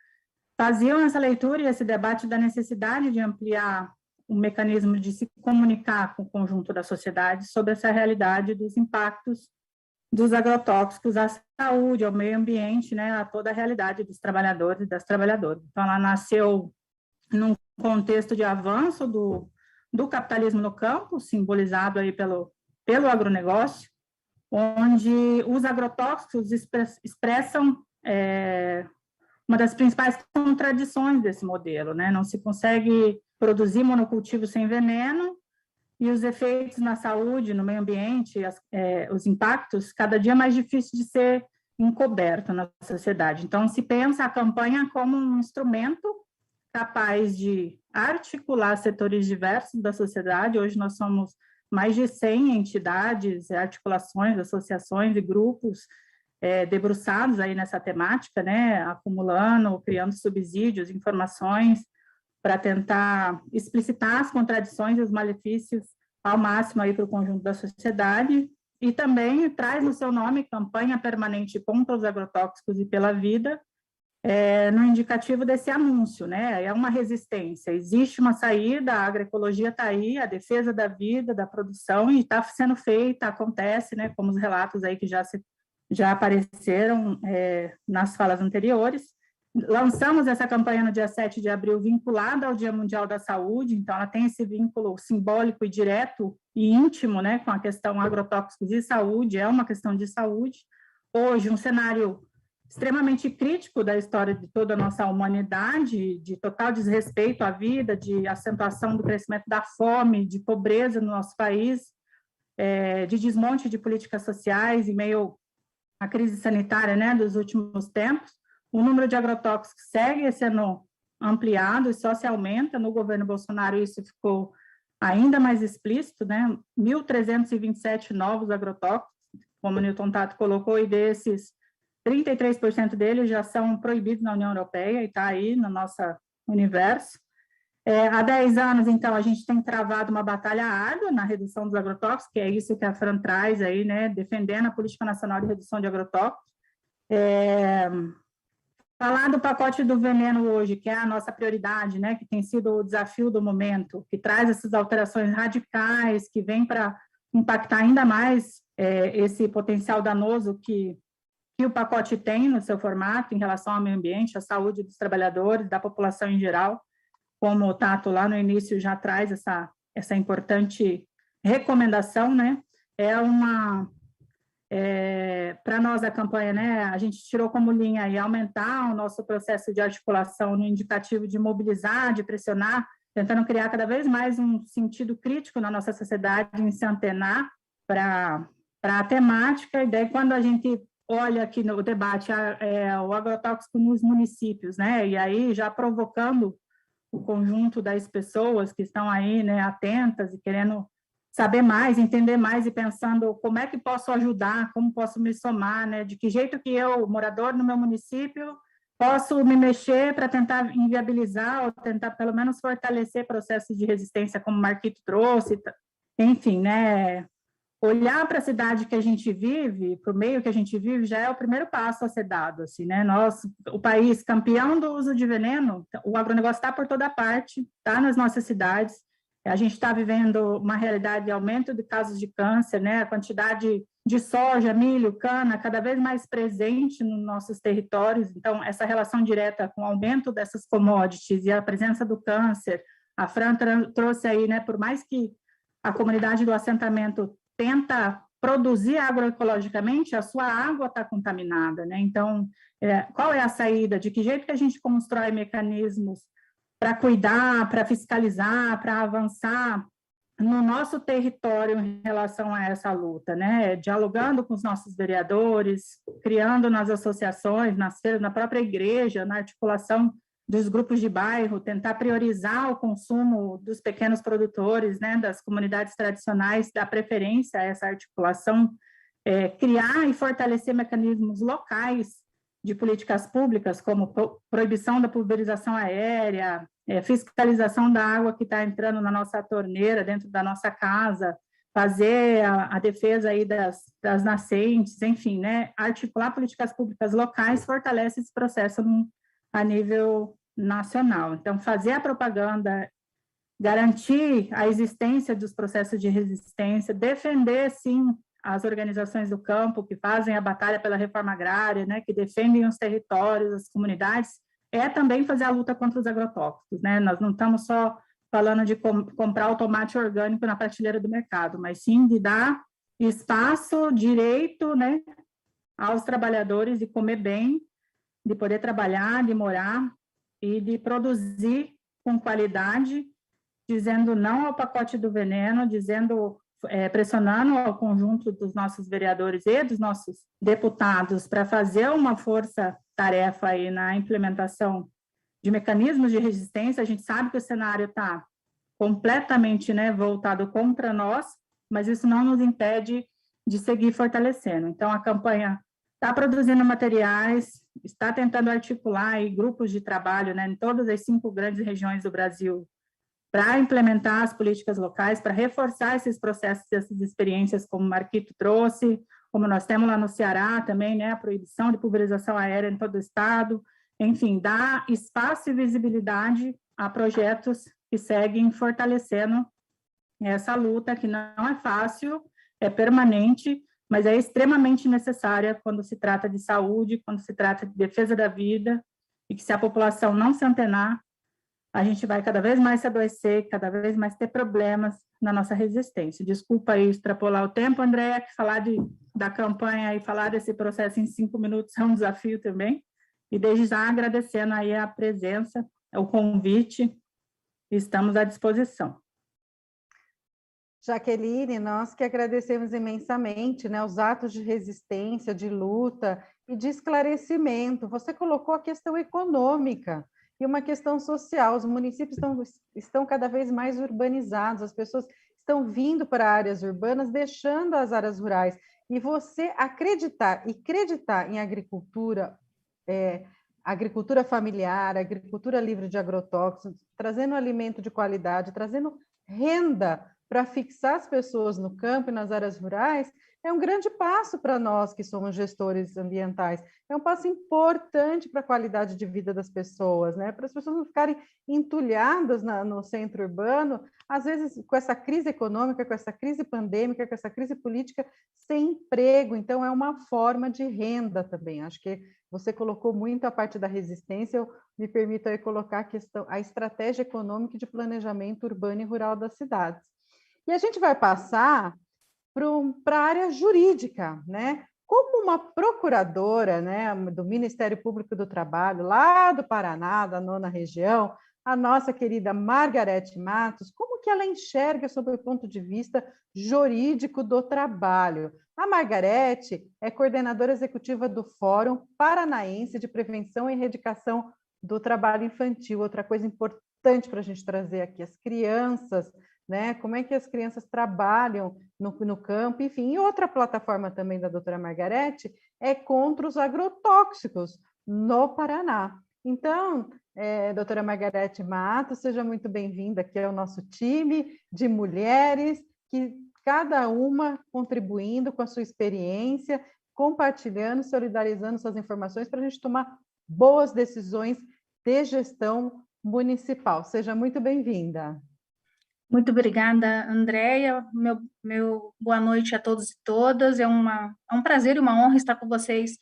faziam essa leitura e esse debate da necessidade de ampliar o mecanismo de se comunicar com o conjunto da sociedade sobre essa realidade dos impactos dos agrotóxicos à saúde, ao meio ambiente, né, a toda a realidade dos trabalhadores e das trabalhadoras. Então, ela nasceu num contexto de avanço do capitalismo no campo, simbolizado aí pelo agronegócio, onde os agrotóxicos expressam uma das principais contradições desse modelo, né? Não se consegue produzir monocultivo sem veneno e os efeitos na saúde, no meio ambiente, os impactos, cada dia mais difícil de ser encoberto na sociedade. Então, se pensa a campanha como um instrumento capaz de articular setores diversos da sociedade. Hoje nós somos mais de 100 entidades, articulações, associações e grupos debruçados aí nessa temática, né, acumulando, criando subsídios, informações para tentar explicitar as contradições e os malefícios ao máximo aí para o conjunto da sociedade, e também traz no seu nome campanha permanente contra os agrotóxicos e pela vida, no indicativo desse anúncio, né? É uma resistência, existe uma saída, a agroecologia está aí, a defesa da vida, da produção, e está sendo feita, acontece, né? Como os relatos aí que já apareceram nas falas anteriores. Lançamos essa campanha no dia 7 de abril, vinculada ao Dia Mundial da Saúde, então ela tem esse vínculo simbólico e direto e íntimo, né, com a questão agrotóxicos e saúde, é uma questão de saúde. Hoje, um cenário extremamente crítico da história de toda a nossa humanidade, de total desrespeito à vida, de acentuação do crescimento da fome, de pobreza no nosso país, de desmonte de políticas sociais em meio à crise sanitária, né, dos últimos tempos. O número de agrotóxicos segue sendo ampliado e só se aumenta. No governo Bolsonaro isso ficou ainda mais explícito, né? 1.327 novos agrotóxicos, como o Newton Tato colocou, e desses 33% deles já são proibidos na União Europeia e está aí no nosso universo. Há 10 anos, então, a gente tem travado uma batalha árdua na redução dos agrotóxicos, que é isso que a Fran traz aí, né, defendendo a Política Nacional de Redução de Agrotóxicos. Falar do pacote do veneno hoje, que é a nossa prioridade, né, que tem sido o desafio do momento, que traz essas alterações radicais, que vem para impactar ainda mais esse potencial danoso que o pacote tem no seu formato em relação ao meio ambiente, à saúde dos trabalhadores, da população em geral, como o Tato lá no início já traz essa importante recomendação, né, para nós a campanha, né, a gente tirou como linha aí aumentar o nosso processo de articulação no indicativo de mobilizar, de pressionar, tentando criar cada vez mais um sentido crítico na nossa sociedade, em se antenar para a temática, e daí quando a gente olha aqui no debate o agrotóxico nos municípios, né, e aí já provocando o conjunto das pessoas que estão aí, né, atentas e querendo saber mais, entender mais e pensando como é que posso ajudar, como posso me somar, né? De que jeito que eu, morador no meu município, posso me mexer para tentar inviabilizar ou tentar pelo menos fortalecer processos de resistência, como o Marquito trouxe, enfim, né? Olhar para a cidade que a gente vive, para o meio que a gente vive, já é o primeiro passo a ser dado, assim, né? O país campeão do uso de veneno, o agronegócio está por toda parte, está nas nossas cidades. A gente está vivendo uma realidade de aumento de casos de câncer, né? A quantidade de soja, milho, cana, cada vez mais presente nos nossos territórios. Então, essa relação direta com o aumento dessas commodities e a presença do câncer, a Fran trouxe aí, né? Por mais que a comunidade do assentamento tenta produzir agroecologicamente, a sua água está contaminada, né? Então, qual é a saída? De que jeito que a gente constrói mecanismos para cuidar, para fiscalizar, para avançar no nosso território em relação a essa luta, né? Dialogando com os nossos vereadores, criando nas associações, nas feiras, na própria igreja, na articulação dos grupos de bairro, tentar priorizar o consumo dos pequenos produtores, né? Das comunidades tradicionais, dar preferência a essa articulação, criar e fortalecer mecanismos locais de políticas públicas, como proibição da pulverização aérea, fiscalização da água que está entrando na nossa torneira, dentro da nossa casa, fazer a defesa aí das nascentes, enfim, né, articular políticas públicas locais fortalece esse processo a nível nacional. Então, fazer a propaganda, garantir a existência dos processos de resistência, defender, sim, as organizações do campo que fazem a batalha pela reforma agrária, né, que defendem os territórios, as comunidades, também fazer a luta contra os agrotóxicos, né? Nós não estamos só falando de comprar o tomate orgânico na prateleira do mercado, mas sim de dar espaço, direito, né, aos trabalhadores de comer bem, de poder trabalhar, de morar e de produzir com qualidade, dizendo não ao pacote do veneno, pressionando o conjunto dos nossos vereadores e dos nossos deputados para fazer uma força-tarefa aí na implementação de mecanismos de resistência. A gente sabe que o cenário está completamente, né, voltado contra nós, mas isso não nos impede de seguir fortalecendo. Então, a campanha está produzindo materiais, está tentando articular aí grupos de trabalho, né, em todas as 5 grandes regiões do Brasil, para implementar as políticas locais, para reforçar esses processos, essas experiências, como o Marquito trouxe, como nós temos lá no Ceará também, né, a proibição de pulverização aérea em todo o estado, enfim, dar espaço e visibilidade a projetos que seguem fortalecendo essa luta, que não é fácil, é permanente, mas é extremamente necessária quando se trata de saúde, quando se trata de defesa da vida, e que se a população não se antenar, a gente vai cada vez mais se adoecer, cada vez mais ter problemas na nossa resistência. Desculpa aí extrapolar o tempo, Andréa, que falar da campanha e falar desse processo em 5 minutos é um desafio também. E desde já agradecendo aí a presença, o convite, estamos à disposição.
Jaqueline, nós que agradecemos imensamente, né, os atos de resistência, de luta e de esclarecimento. Você colocou a questão econômica e uma questão social. Os municípios estão cada vez mais urbanizados, as pessoas estão vindo para áreas urbanas, deixando as áreas rurais. E você acreditar em agricultura, agricultura familiar, agricultura livre de agrotóxicos, trazendo alimento de qualidade, trazendo renda para fixar as pessoas no campo e nas áreas rurais, é um grande passo para nós que somos gestores ambientais. É um passo importante para a qualidade de vida das pessoas, né? Para as pessoas não ficarem entulhadas no centro urbano, às vezes com essa crise econômica, com essa crise pandêmica, com essa crise política, sem emprego. Então, é uma forma de renda também. Acho que você colocou muito a parte da resistência, eu me permito aí colocar a estratégia econômica e de planejamento urbano e rural das cidades. E a gente vai passar para a área jurídica, né? Como uma procuradora, né, do Ministério Público do Trabalho, lá do Paraná, da 9ª região, a nossa querida Margarete Matos, como que ela enxerga sob o ponto de vista jurídico do trabalho? A Margarete é coordenadora executiva do Fórum Paranaense de Prevenção e Erradicação do Trabalho Infantil. Outra coisa importante para a gente trazer aqui, as crianças, né? Como é que as crianças trabalham no campo, enfim. E outra plataforma também da doutora Margarete é contra os agrotóxicos no Paraná. Então, doutora Margarete Matos, seja muito bem-vinda aqui ao nosso time de mulheres, que cada uma contribuindo com a sua experiência, compartilhando, solidarizando suas informações para a gente tomar boas decisões de gestão municipal. Seja muito bem-vinda.
Muito obrigada, Andréia. Meu boa noite a todos e todas. É um prazer e uma honra estar com vocês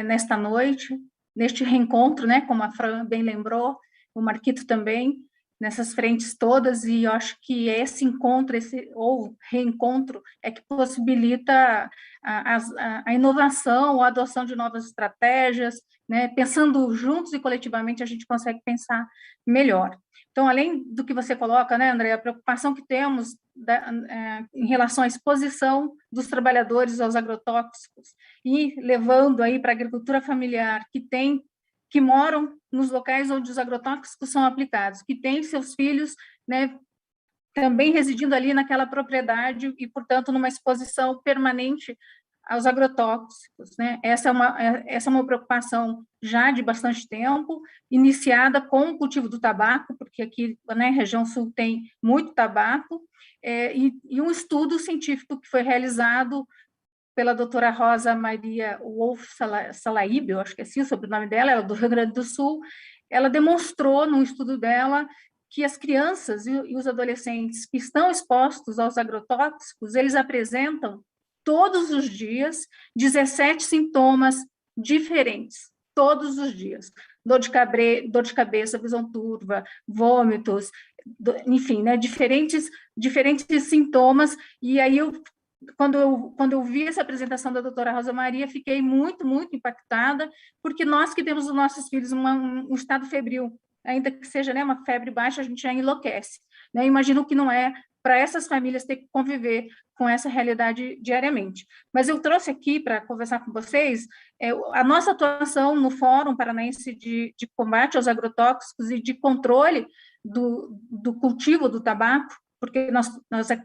nesta noite, neste reencontro, né? Como a Fran bem lembrou, o Marquito também, nessas frentes todas, e eu acho que esse encontro, ou reencontro, é que possibilita a inovação, a adoção de novas estratégias, né? Pensando juntos e coletivamente, a gente consegue pensar melhor. Então, além do que você coloca, né, André, a preocupação que temos em relação à exposição dos trabalhadores aos agrotóxicos e levando aí para a agricultura familiar que moram nos locais onde os agrotóxicos são aplicados, que têm seus filhos, né, também residindo ali naquela propriedade e, portanto, numa exposição permanente aos agrotóxicos, né? Essa é uma preocupação já de bastante tempo, iniciada com o cultivo do tabaco, porque aqui na região sul tem muito tabaco, e um estudo científico que foi realizado pela doutora Rosa Maria Wolf Salaíbe, eu acho que é assim o sobrenome dela, ela é do Rio Grande do Sul. Ela demonstrou, no estudo dela, que as crianças e os adolescentes que estão expostos aos agrotóxicos, eles apresentam todos os dias 17 sintomas diferentes, todos os dias. Dor de cabeça, visão turva, vômitos, enfim, né, diferentes sintomas. E aí, quando eu vi essa apresentação da doutora Rosa Maria, fiquei muito, muito impactada, porque nós que temos os nossos filhos um estado febril, ainda que seja, né, uma febre baixa, a gente já enlouquece. Né? Imagino que não é para essas famílias ter que conviver com essa realidade diariamente. Mas eu trouxe aqui para conversar com vocês a nossa atuação no Fórum Paranaense de Combate aos Agrotóxicos e de controle do cultivo do tabaco, porque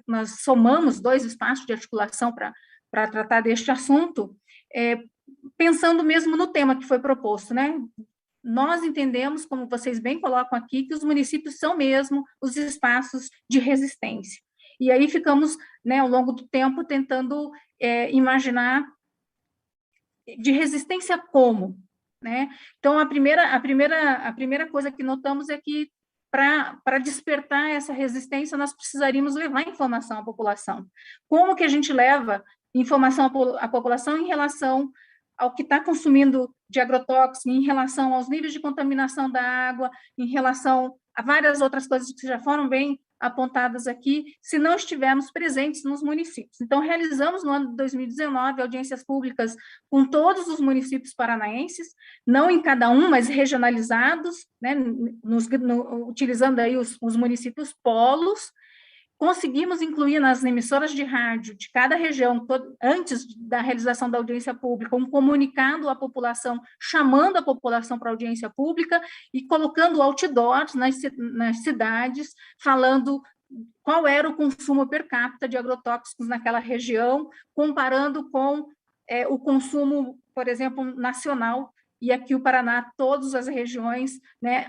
nós somamos 2 espaços de articulação para tratar deste assunto, pensando mesmo no tema que foi proposto, né? Nós entendemos, como vocês bem colocam aqui, que os municípios são mesmo os espaços de resistência. E aí ficamos, né, ao longo do tempo, tentando imaginar de resistência como, né? Então, a primeira coisa que notamos é que, para despertar essa resistência, nós precisaríamos levar informação à população. Como que a gente leva informação à população em relação ao que está consumindo de agrotóxico, em relação aos níveis de contaminação da água, em relação a várias outras coisas que já foram bem apontadas aqui, se não estivermos presentes nos municípios. Então, realizamos no ano de 2019 audiências públicas com todos os municípios paranaenses, não em cada um, mas regionalizados, né, utilizando aí os municípios polos. Conseguimos incluir nas emissoras de rádio de cada região, antes da realização da audiência pública, um comunicado à população, chamando a população para a audiência pública e colocando outdoors nas cidades, falando qual era o consumo per capita de agrotóxicos naquela região, comparando com o consumo, por exemplo, nacional. E aqui o Paraná, todas as regiões, né,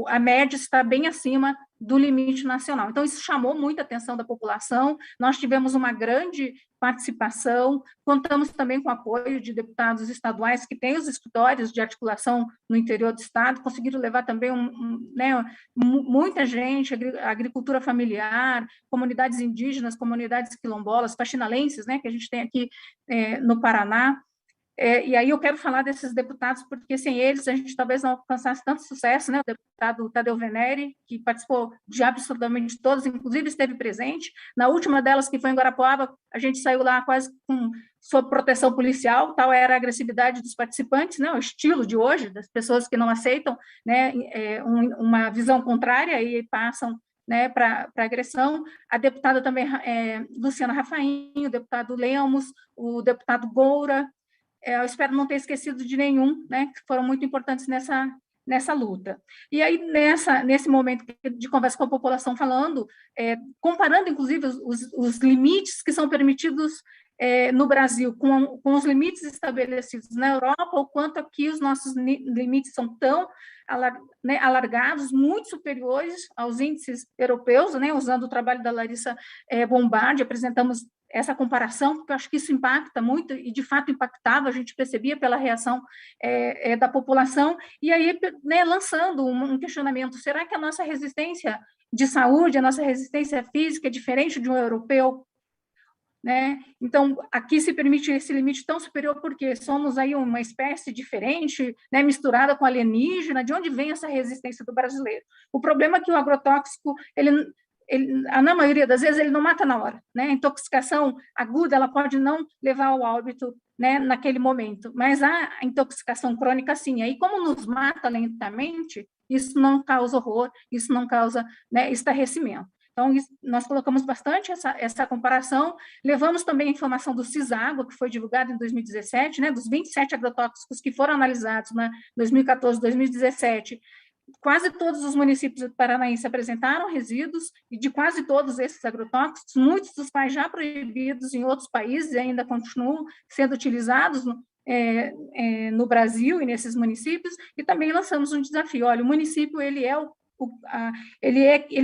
a média está bem acima do limite nacional. Então, isso chamou muita atenção da população, nós tivemos uma grande participação, contamos também com o apoio de deputados estaduais que têm os escritórios de articulação no interior do estado, conseguiram levar também muita gente, agricultura familiar, comunidades indígenas, comunidades quilombolas, faxinalenses, né, que a gente tem aqui no Paraná. E aí eu quero falar desses deputados, porque sem eles a gente talvez não alcançasse tanto sucesso, né? O deputado Tadeu Venere, que participou de absolutamente todos, inclusive esteve presente. Na última delas, que foi em Guarapuava, a gente saiu lá quase sob proteção policial, tal era a agressividade dos participantes, né? O estilo de hoje, das pessoas que não aceitam, né? Uma visão contrária e passam, né, para agressão. A deputada também, Luciana Rafainho, o deputado Lemos, o deputado Goura. Eu espero não ter esquecido de nenhum, né, que foram muito importantes nessa luta. E aí, nesse momento de conversa com a população, comparando, inclusive, os limites que são permitidos no Brasil com os limites estabelecidos na Europa, o quanto aqui os nossos limites são tão alargados, muito superiores aos índices europeus, né, usando o trabalho da Larissa Bombardi, apresentamos essa comparação, porque eu acho que isso impacta muito, e de fato impactava, a gente percebia pela reação da população, e aí, né, lançando um questionamento, será que a nossa resistência de saúde, a nossa resistência física é diferente de um europeu? Né? Então, aqui se permite esse limite tão superior porque somos aí uma espécie diferente, né, misturada com alienígena. De onde vem essa resistência do brasileiro? O problema é que o agrotóxico, na maioria das vezes, ele não mata na hora, né? A intoxicação aguda, ela pode não levar ao óbito, né, naquele momento, mas a intoxicação crônica, sim. Aí, como nos mata lentamente, isso não causa horror, isso não causa, né, estarrecimento. Então, nós colocamos bastante essa comparação, levamos também a informação do CISAGO, que foi divulgado em 2017, né, dos 27 agrotóxicos que foram analisados em 2014, 2017, quase todos os municípios paranaenses apresentaram resíduos, e de quase todos esses agrotóxicos, muitos dos quais já proibidos em outros países, ainda continuam sendo utilizados no Brasil e nesses municípios, e também lançamos um desafio. Olha, o município, ele é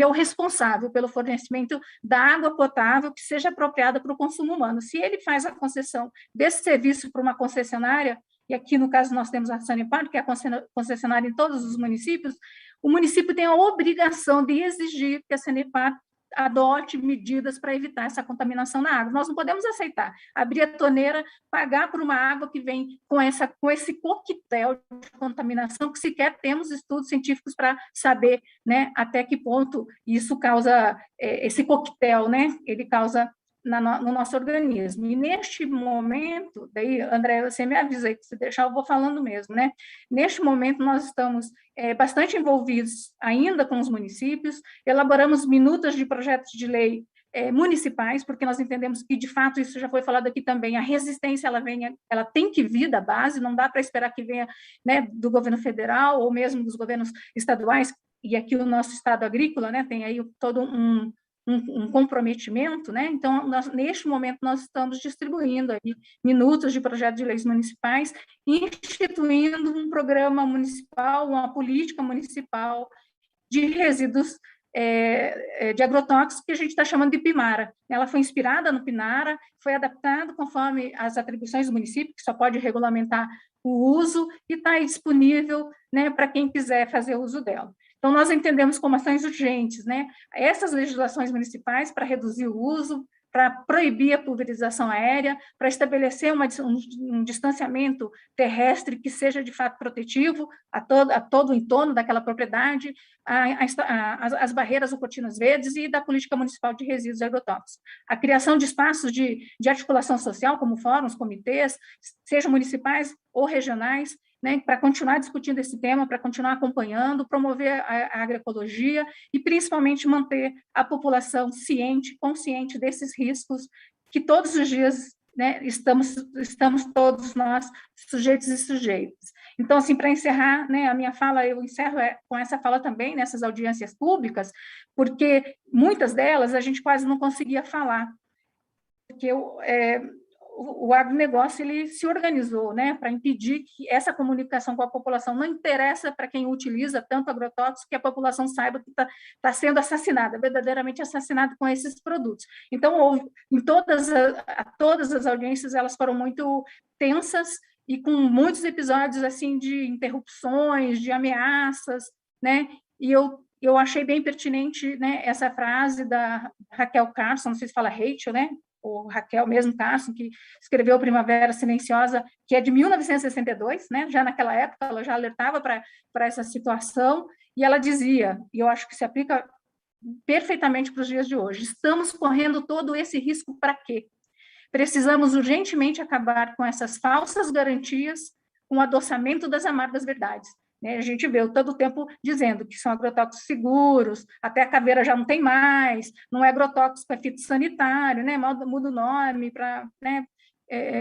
o responsável pelo fornecimento da água potável que seja apropriada para o consumo humano. Se ele faz a concessão desse serviço para uma concessionária, e aqui no caso nós temos a Sanepar, que é a concessionária em todos os municípios, o município tem a obrigação de exigir que a Sanepar adote medidas para evitar essa contaminação na água. Nós não podemos aceitar abrir a torneira, pagar por uma água que vem com esse coquetel de contaminação, que sequer temos estudos científicos para saber, né, até que ponto isso causa, esse coquetel, né, ele causa no nosso organismo. E neste momento, daí, André, você me avisa aí, que se deixar eu vou falando mesmo, né? Neste momento, nós estamos bastante envolvidos ainda com os municípios, elaboramos minutas de projetos de lei municipais, porque nós entendemos que, de fato, isso já foi falado aqui também, a resistência, ela tem que vir da base, não dá para esperar que venha, né, do governo federal ou mesmo dos governos estaduais, e aqui o nosso estado agrícola, né, tem aí todo um comprometimento, né? Então, neste momento, nós estamos distribuindo aí minutos de projetos de leis municipais, instituindo um programa municipal, uma política municipal de resíduos de agrotóxicos, que a gente está chamando de PIMARA. Ela foi inspirada no PINARA, foi adaptada conforme as atribuições do município, que só pode regulamentar o uso, e está aí disponível, né, para quem quiser fazer uso dela. Então, nós entendemos como ações urgentes, né, essas legislações municipais para reduzir o uso, para proibir a pulverização aérea, para estabelecer um distanciamento terrestre que seja, de fato, protetivo a todo o entorno daquela propriedade, as barreiras ou cortinas verdes e da política municipal de resíduos e agrotóxicos. A criação de espaços de articulação social, como fóruns, comitês, sejam municipais ou regionais, né, para continuar discutindo esse tema, para continuar acompanhando, promover a agroecologia e, principalmente, manter a população consciente desses riscos que todos os dias, né, estamos todos nós sujeitos e sujeitas. Então, assim, para encerrar, né, a minha fala, eu encerro com essa fala também nessas audiências públicas, porque muitas delas a gente quase não conseguia falar, porque o agronegócio ele se organizou, né, para impedir que essa comunicação com a população não interessa para quem utiliza tanto agrotóxico, que a população saiba que está sendo assassinada, verdadeiramente assassinada com esses produtos. Então, em todas as audiências, elas foram muito tensas e com muitos episódios assim de interrupções, de ameaças, né? E eu achei bem pertinente, né, essa frase da Raquel Carson, não sei se fala Rachel, né? Ou Raquel mesmo Carson, que escreveu Primavera Silenciosa, que é de 1962, né? Já naquela época ela já alertava para essa situação, e ela dizia, e eu acho que se aplica perfeitamente para os dias de hoje, estamos correndo todo esse risco para quê? Precisamos urgentemente acabar com essas falsas garantias, com o adoçamento das amargas verdades. A gente vê todo o tempo dizendo que são agrotóxicos seguros, até a caveira já não tem mais, não é agrotóxico, é fitossanitário, né? Muda o nome para, né?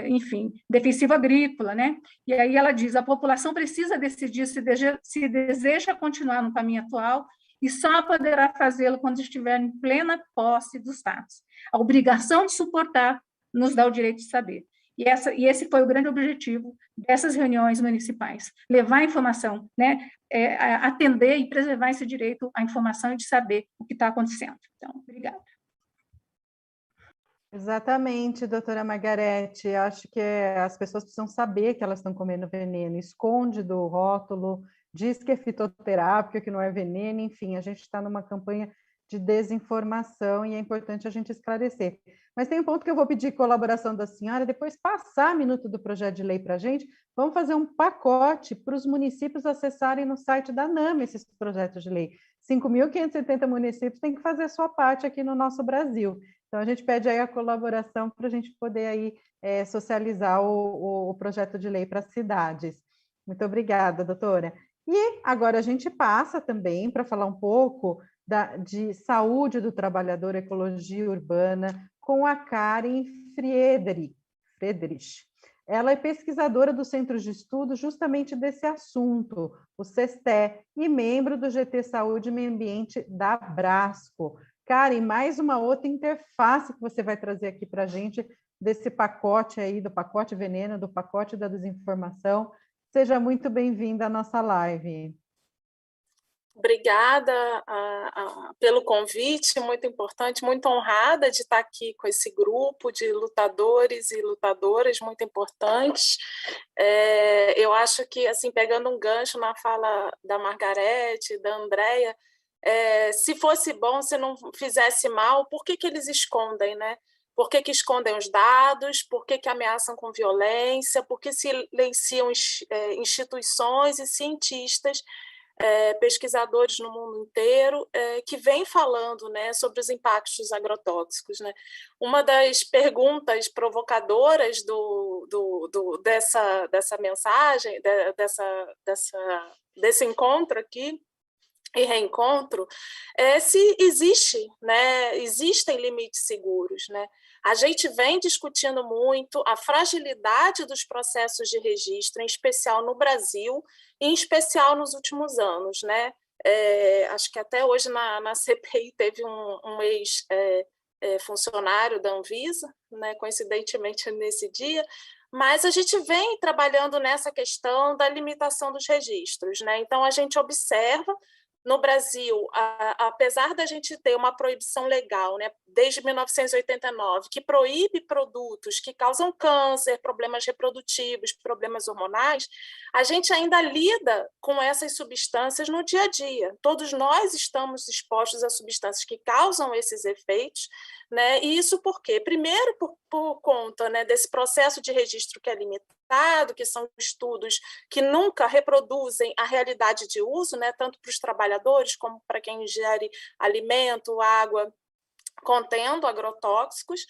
Enfim, defensivo agrícola, né? E aí ela diz, a população precisa decidir se deseja continuar no caminho atual e só poderá fazê-lo quando estiver em plena posse dos fatos. A obrigação de suportar nos dá o direito de saber. E esse foi o grande objetivo dessas reuniões municipais, levar a informação, né, atender e preservar esse direito à informação e de saber o que está acontecendo. Então, obrigada.
Exatamente, doutora Margarete. Acho que as pessoas precisam saber que elas estão comendo veneno, esconde do rótulo, diz que é fitoterápico, que não é veneno, enfim, a gente está numa campanha de desinformação e é importante a gente esclarecer. Mas tem um ponto que eu vou pedir colaboração da senhora, depois passar a minuto do projeto de lei para a gente, vamos fazer um pacote para os municípios acessarem no site da ANAMA esses projetos de lei. 5.570 municípios têm que fazer a sua parte aqui no nosso Brasil. Então, a gente pede aí a colaboração para a gente poder aí, socializar o projeto de lei para as cidades. Muito obrigada, doutora. E agora a gente passa também para falar um pouco de saúde do trabalhador, ecologia urbana, com a Karen Friedrich. Ela é pesquisadora do Centro de Estudo justamente desse assunto, o CESTE, e membro do GT Saúde e Meio Ambiente da Brasco. Karen, mais uma outra interface que você vai trazer aqui para a gente, desse pacote aí, do pacote veneno, do pacote da desinformação. Seja muito bem-vinda à nossa live.
Obrigada pelo convite, muito importante, muito honrada de estar aqui com esse grupo de lutadores e lutadoras muito importantes. Eu acho que, assim, pegando um gancho na fala da Margarete, da Andréia, se fosse bom, se não fizesse mal, por que eles escondem, né? Por que escondem os dados? Por que ameaçam com violência? Por que silenciam instituições e cientistas, pesquisadores no mundo inteiro, que vêm falando, né, sobre os impactos dos agrotóxicos, né? Uma das perguntas provocadoras dessa mensagem, desse encontro aqui, e reencontro, se existem limites seguros, né? A gente vem discutindo muito a fragilidade dos processos de registro, em especial no Brasil, e em especial nos últimos anos, né? Acho que até hoje na CPI teve um ex-funcionário da Anvisa, né, coincidentemente nesse dia, mas a gente vem trabalhando nessa questão da limitação dos registros, né? Então, a gente observa no Brasil, apesar da gente ter uma proibição legal, né, desde 1989, que proíbe produtos que causam câncer, problemas reprodutivos, problemas hormonais, a gente ainda lida com essas substâncias no dia a dia. Todos nós estamos expostos a substâncias que causam esses efeitos, né? E isso por quê? Primeiro, por conta, né, desse processo de registro que é limitado, que são estudos que nunca reproduzem a realidade de uso, né, tanto para os trabalhadores como para quem ingere alimento, água, contendo agrotóxicos,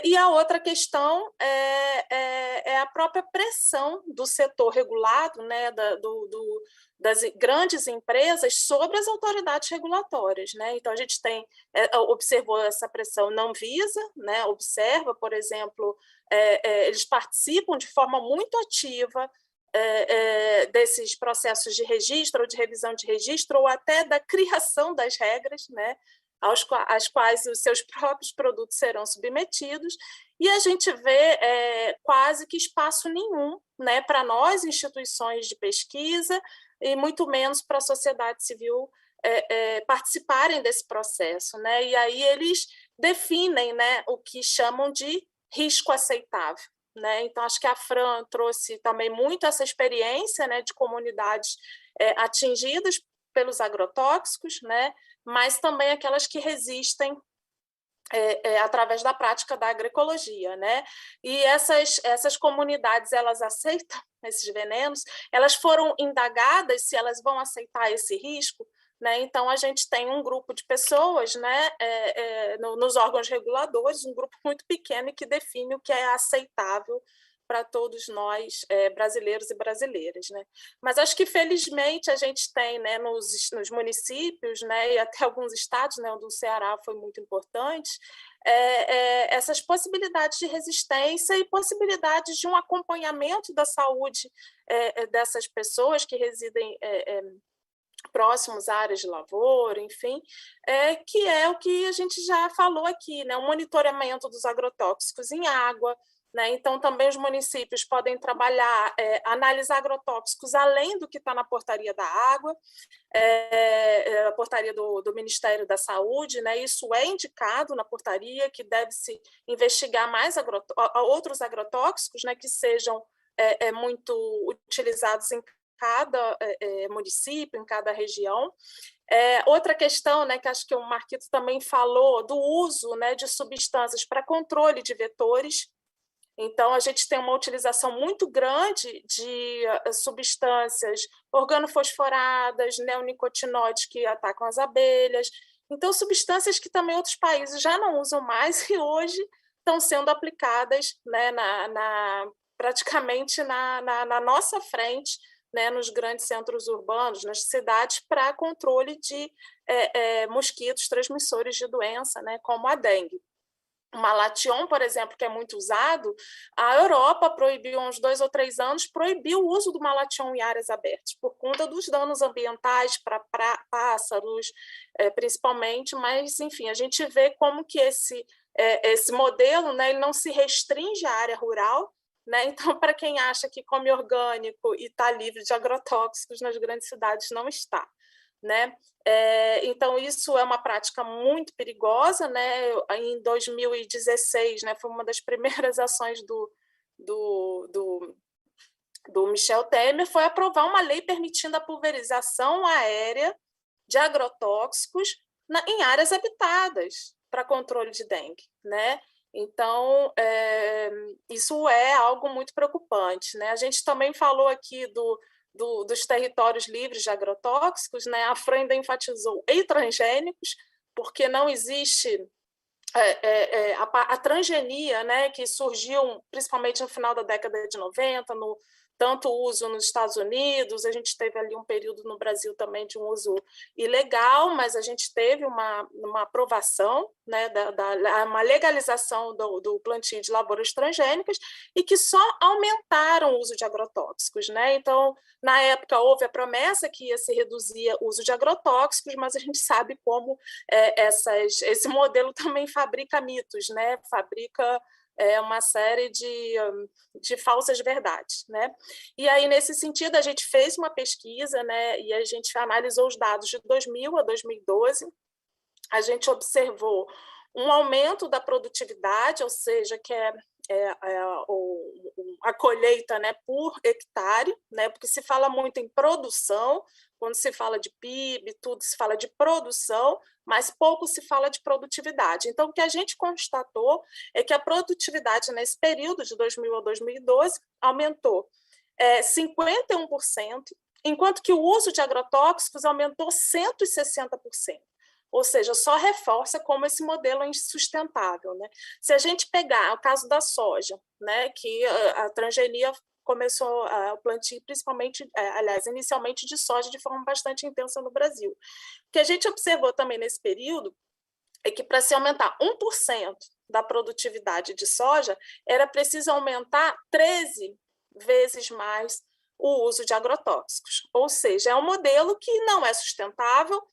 e a outra questão é a própria pressão do setor regulado, né, das grandes empresas sobre as autoridades regulatórias, né? Então, a gente observou essa pressão na Anvisa, né? Observa, por exemplo, eles participam de forma muito ativa desses processos de registro ou de revisão de registro, ou até da criação das regras, né? às quais os seus próprios produtos serão submetidos, e a gente vê quase que espaço nenhum, né, para nós, instituições de pesquisa, e muito menos para a sociedade civil participarem desse processo, né? E aí eles definem, né, o que chamam de risco aceitável, né? Então, acho que a Fran trouxe também muito essa experiência, né, de comunidades atingidas pelos agrotóxicos, né, mas também aquelas que resistem através da prática da agroecologia, né? E essas comunidades, elas aceitam esses venenos, elas foram indagadas se elas vão aceitar esse risco, né? Então, a gente tem um grupo de pessoas, né, nos órgãos reguladores, um grupo muito pequeno que define o que é aceitável para todos nós, brasileiros e brasileiras, né? Mas acho que, felizmente, a gente tem, né, nos municípios, né, e até alguns estados, né, o do Ceará foi muito importante, essas possibilidades de resistência e possibilidades de um acompanhamento da saúde dessas pessoas que residem próximos à área de lavoura, enfim, que é o que a gente já falou aqui, né? O monitoramento dos agrotóxicos em água, né? Então, também os municípios podem trabalhar, analisar agrotóxicos além do que está na portaria da água, a portaria do Ministério da Saúde, né? Isso é indicado na portaria, que deve-se investigar mais outros agrotóxicos, né, que sejam muito utilizados em cada município, em cada região. Outra questão, né, que acho que o Marquito também falou, do uso, né, de substâncias para controle de vetores. Então, a gente tem uma utilização muito grande de substâncias organofosforadas, neonicotinoides que atacam as abelhas. Então, substâncias que também outros países já não usam mais e hoje estão sendo aplicadas, né, praticamente na nossa frente, né, nos grandes centros urbanos, nas cidades, para controle de mosquitos transmissores de doença, né, como a dengue. O malation, por exemplo, que é muito usado, a Europa proibiu, há uns 2 ou 3 anos, proibiu o uso do malation em áreas abertas, por conta dos danos ambientais para pássaros, principalmente, mas, enfim, a gente vê como que esse modelo, né, ele não se restringe à área rural, né? Então, para quem acha que come orgânico e está livre de agrotóxicos nas grandes cidades, não está, né? Então, isso é uma prática muito perigosa, né? Em 2016, né, foi uma das primeiras ações do Michel Temer, foi aprovar uma lei permitindo a pulverização aérea de agrotóxicos em áreas habitadas para controle de dengue, né? Então, isso é algo muito preocupante, né? A gente também falou aqui dos territórios livres de agrotóxicos, né? A Fran ainda enfatizou e transgênicos, porque não existe a transgenia, né? Que surgiu principalmente no final da década de 90, tanto o uso nos Estados Unidos, a gente teve ali um período no Brasil também de um uso ilegal, mas a gente teve uma aprovação, né, uma legalização do plantio de lavouras transgênicas e que só aumentaram o uso de agrotóxicos, né? Então, na época, houve a promessa que ia se reduzir o uso de agrotóxicos, mas a gente sabe como esse modelo também fabrica mitos, né? Fabrica uma série de falsas verdades, né? E aí, nesse sentido, a gente fez uma pesquisa, né, e a gente analisou os dados de 2000 a 2012, a gente observou um aumento da produtividade, ou seja, que a colheita, né, por hectare, né, porque se fala muito em produção, quando se fala de PIB, tudo se fala de produção, mas pouco se fala de produtividade. Então, o que a gente constatou é que a produtividade nesse período, de 2000 a 2012, aumentou 51%, enquanto que o uso de agrotóxicos aumentou 160%. Ou seja, só reforça como esse modelo é insustentável, né? Se a gente pegar o caso da soja, né, que a transgenia começou o plantio, principalmente, inicialmente de soja de forma bastante intensa no Brasil. O que a gente observou também nesse período é que, para se aumentar 1% da produtividade de soja, era preciso aumentar 13 vezes mais o uso de agrotóxicos. Ou seja, é um modelo que não é sustentável,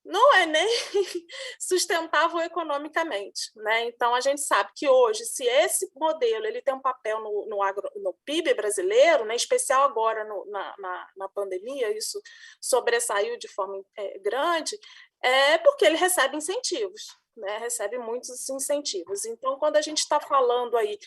não é nem sustentável economicamente, né? Então, a gente sabe que hoje, se esse modelo ele tem um papel no PIB brasileiro, né, em especial agora na pandemia, isso sobressaiu de forma grande, é porque ele recebe incentivos, né? Recebe muitos incentivos. Então, quando a gente está falando aí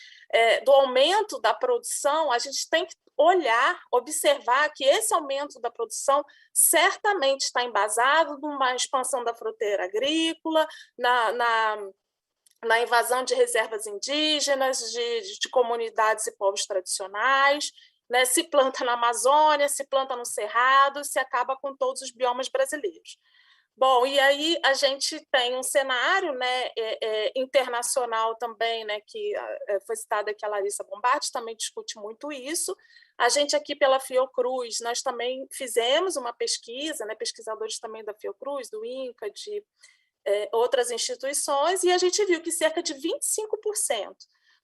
do aumento da produção, a gente tem que olhar, observar que esse aumento da produção certamente está embasado numa expansão da fronteira agrícola, na invasão de reservas indígenas, de comunidades e povos tradicionais, né? Se planta na Amazônia, se planta no Cerrado, se acaba com todos os biomas brasileiros. Bom, e aí a gente tem um cenário, né, internacional também, né, que foi citada aqui a Larissa Bombardi, também discute muito isso. A gente aqui pela Fiocruz, nós também fizemos uma pesquisa, né, pesquisadores também da Fiocruz, do INCA, de outras instituições, e a gente viu que cerca de 25%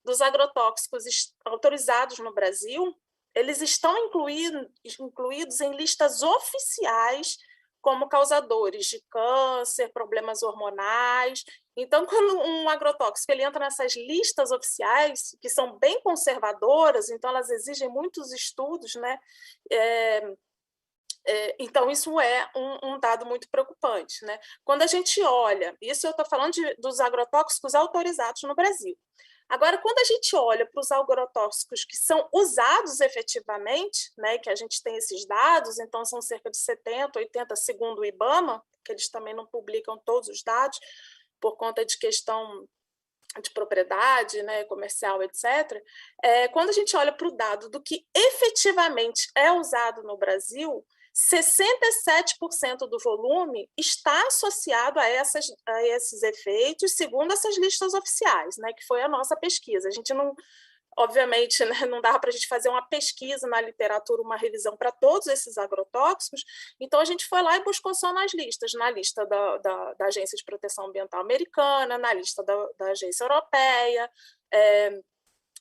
dos agrotóxicos autorizados no Brasil, eles estão incluídos em listas oficiais como causadores de câncer, problemas hormonais. Então, quando um agrotóxico ele entra nessas listas oficiais, que são bem conservadoras, então elas exigem muitos estudos, né? Então, isso é um dado muito preocupante, né? Quando a gente olha, isso eu estou falando dos agrotóxicos autorizados no Brasil. Agora, quando a gente olha para os agrotóxicos que são usados efetivamente, né, que a gente tem esses dados, então são cerca de 70, 80 segundo o IBAMA, que eles também não publicam todos os dados por conta de questão de propriedade, né, comercial, etc. Quando a gente olha para o dado do que efetivamente é usado no Brasil, 67% do volume está associado a esses efeitos, segundo essas listas oficiais, né, que foi a nossa pesquisa. A gente não, obviamente, né, não dava para a gente fazer uma pesquisa na literatura, uma revisão para todos esses agrotóxicos, então a gente foi lá e buscou só nas listas, na lista da Agência de Proteção Ambiental Americana, na lista da Agência Europeia,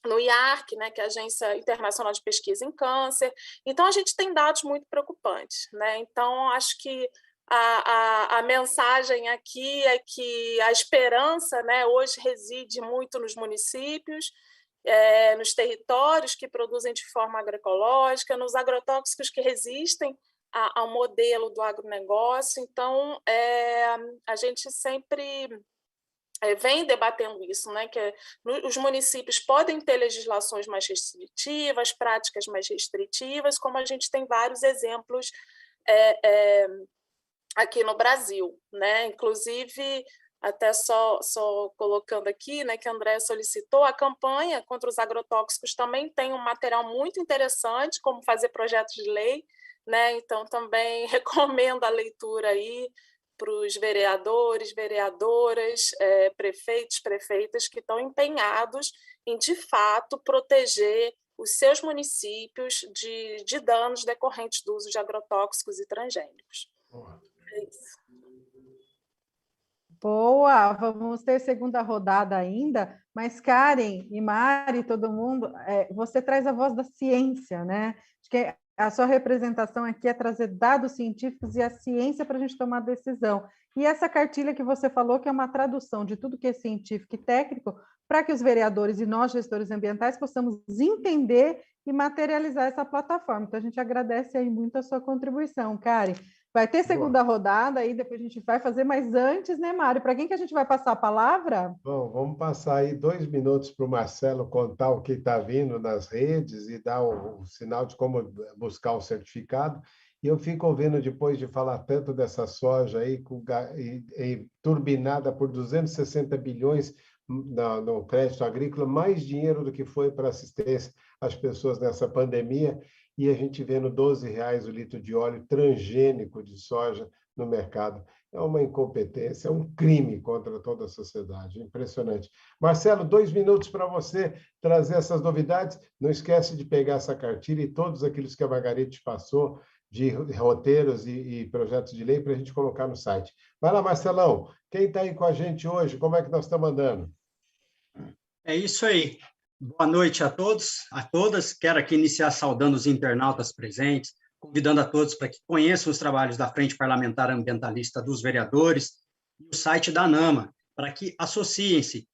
no IARC, né, que é a Agência Internacional de Pesquisa em Câncer. Então, a gente tem dados muito preocupantes, né? Então, acho que a mensagem aqui é que a esperança, né, hoje reside muito nos municípios, nos territórios que produzem de forma agroecológica, nos agrotóxicos que resistem ao modelo do agronegócio. Então, a gente sempre vem debatendo isso, né? Que os municípios podem ter legislações mais restritivas, práticas mais restritivas, como a gente tem vários exemplos aqui no Brasil, né? Inclusive, até só colocando aqui, né, que a Andréa solicitou, a campanha contra os agrotóxicos também tem um material muito interessante, como fazer projetos de lei, né? Então, também recomendo a leitura aí para os vereadores, vereadoras, prefeitos, prefeitas que estão empenhados em, de fato, proteger os seus municípios de danos decorrentes do uso de agrotóxicos e transgênicos. É isso.
Boa, vamos ter segunda rodada ainda, mas Karen e Mari, todo mundo, você traz a voz da ciência, né? Acho que a sua representação aqui é trazer dados científicos e a ciência para a gente tomar decisão. E essa cartilha que você falou, que é uma tradução de tudo que é científico e técnico, para que os vereadores e nós, gestores ambientais, possamos entender e materializar essa plataforma. Então, a gente agradece aí muito a sua contribuição, Karen. Vai ter segunda rodada, aí depois a gente vai fazer, mas antes, né, Mário? Para quem que a gente vai passar a palavra?
Bom, vamos passar aí 2 minutos para o Marcelo contar o que está vindo nas redes e dar o sinal de como buscar o certificado. E eu fico ouvindo, depois de falar tanto dessa soja aí, turbinada por 260 bilhões no crédito agrícola, mais dinheiro do que foi para assistência às pessoas nessa pandemia, e a gente vendo R$12 o litro de óleo transgênico de soja no mercado. É uma incompetência, é um crime contra toda a sociedade. Impressionante. Marcelo, 2 minutos para você trazer essas novidades. Não esquece de pegar essa cartilha e todos aqueles que a Margarete passou, de roteiros e projetos de lei, para a gente colocar no site. Vai lá, Marcelão. Quem está aí com a gente hoje? Como é que nós estamos andando?
É isso aí. Boa noite a todos, a todas. Quero aqui iniciar saudando os internautas presentes, convidando a todos para que conheçam os trabalhos da Frente Parlamentar Ambientalista dos Vereadores e o site da ANAMA, para que associem-se.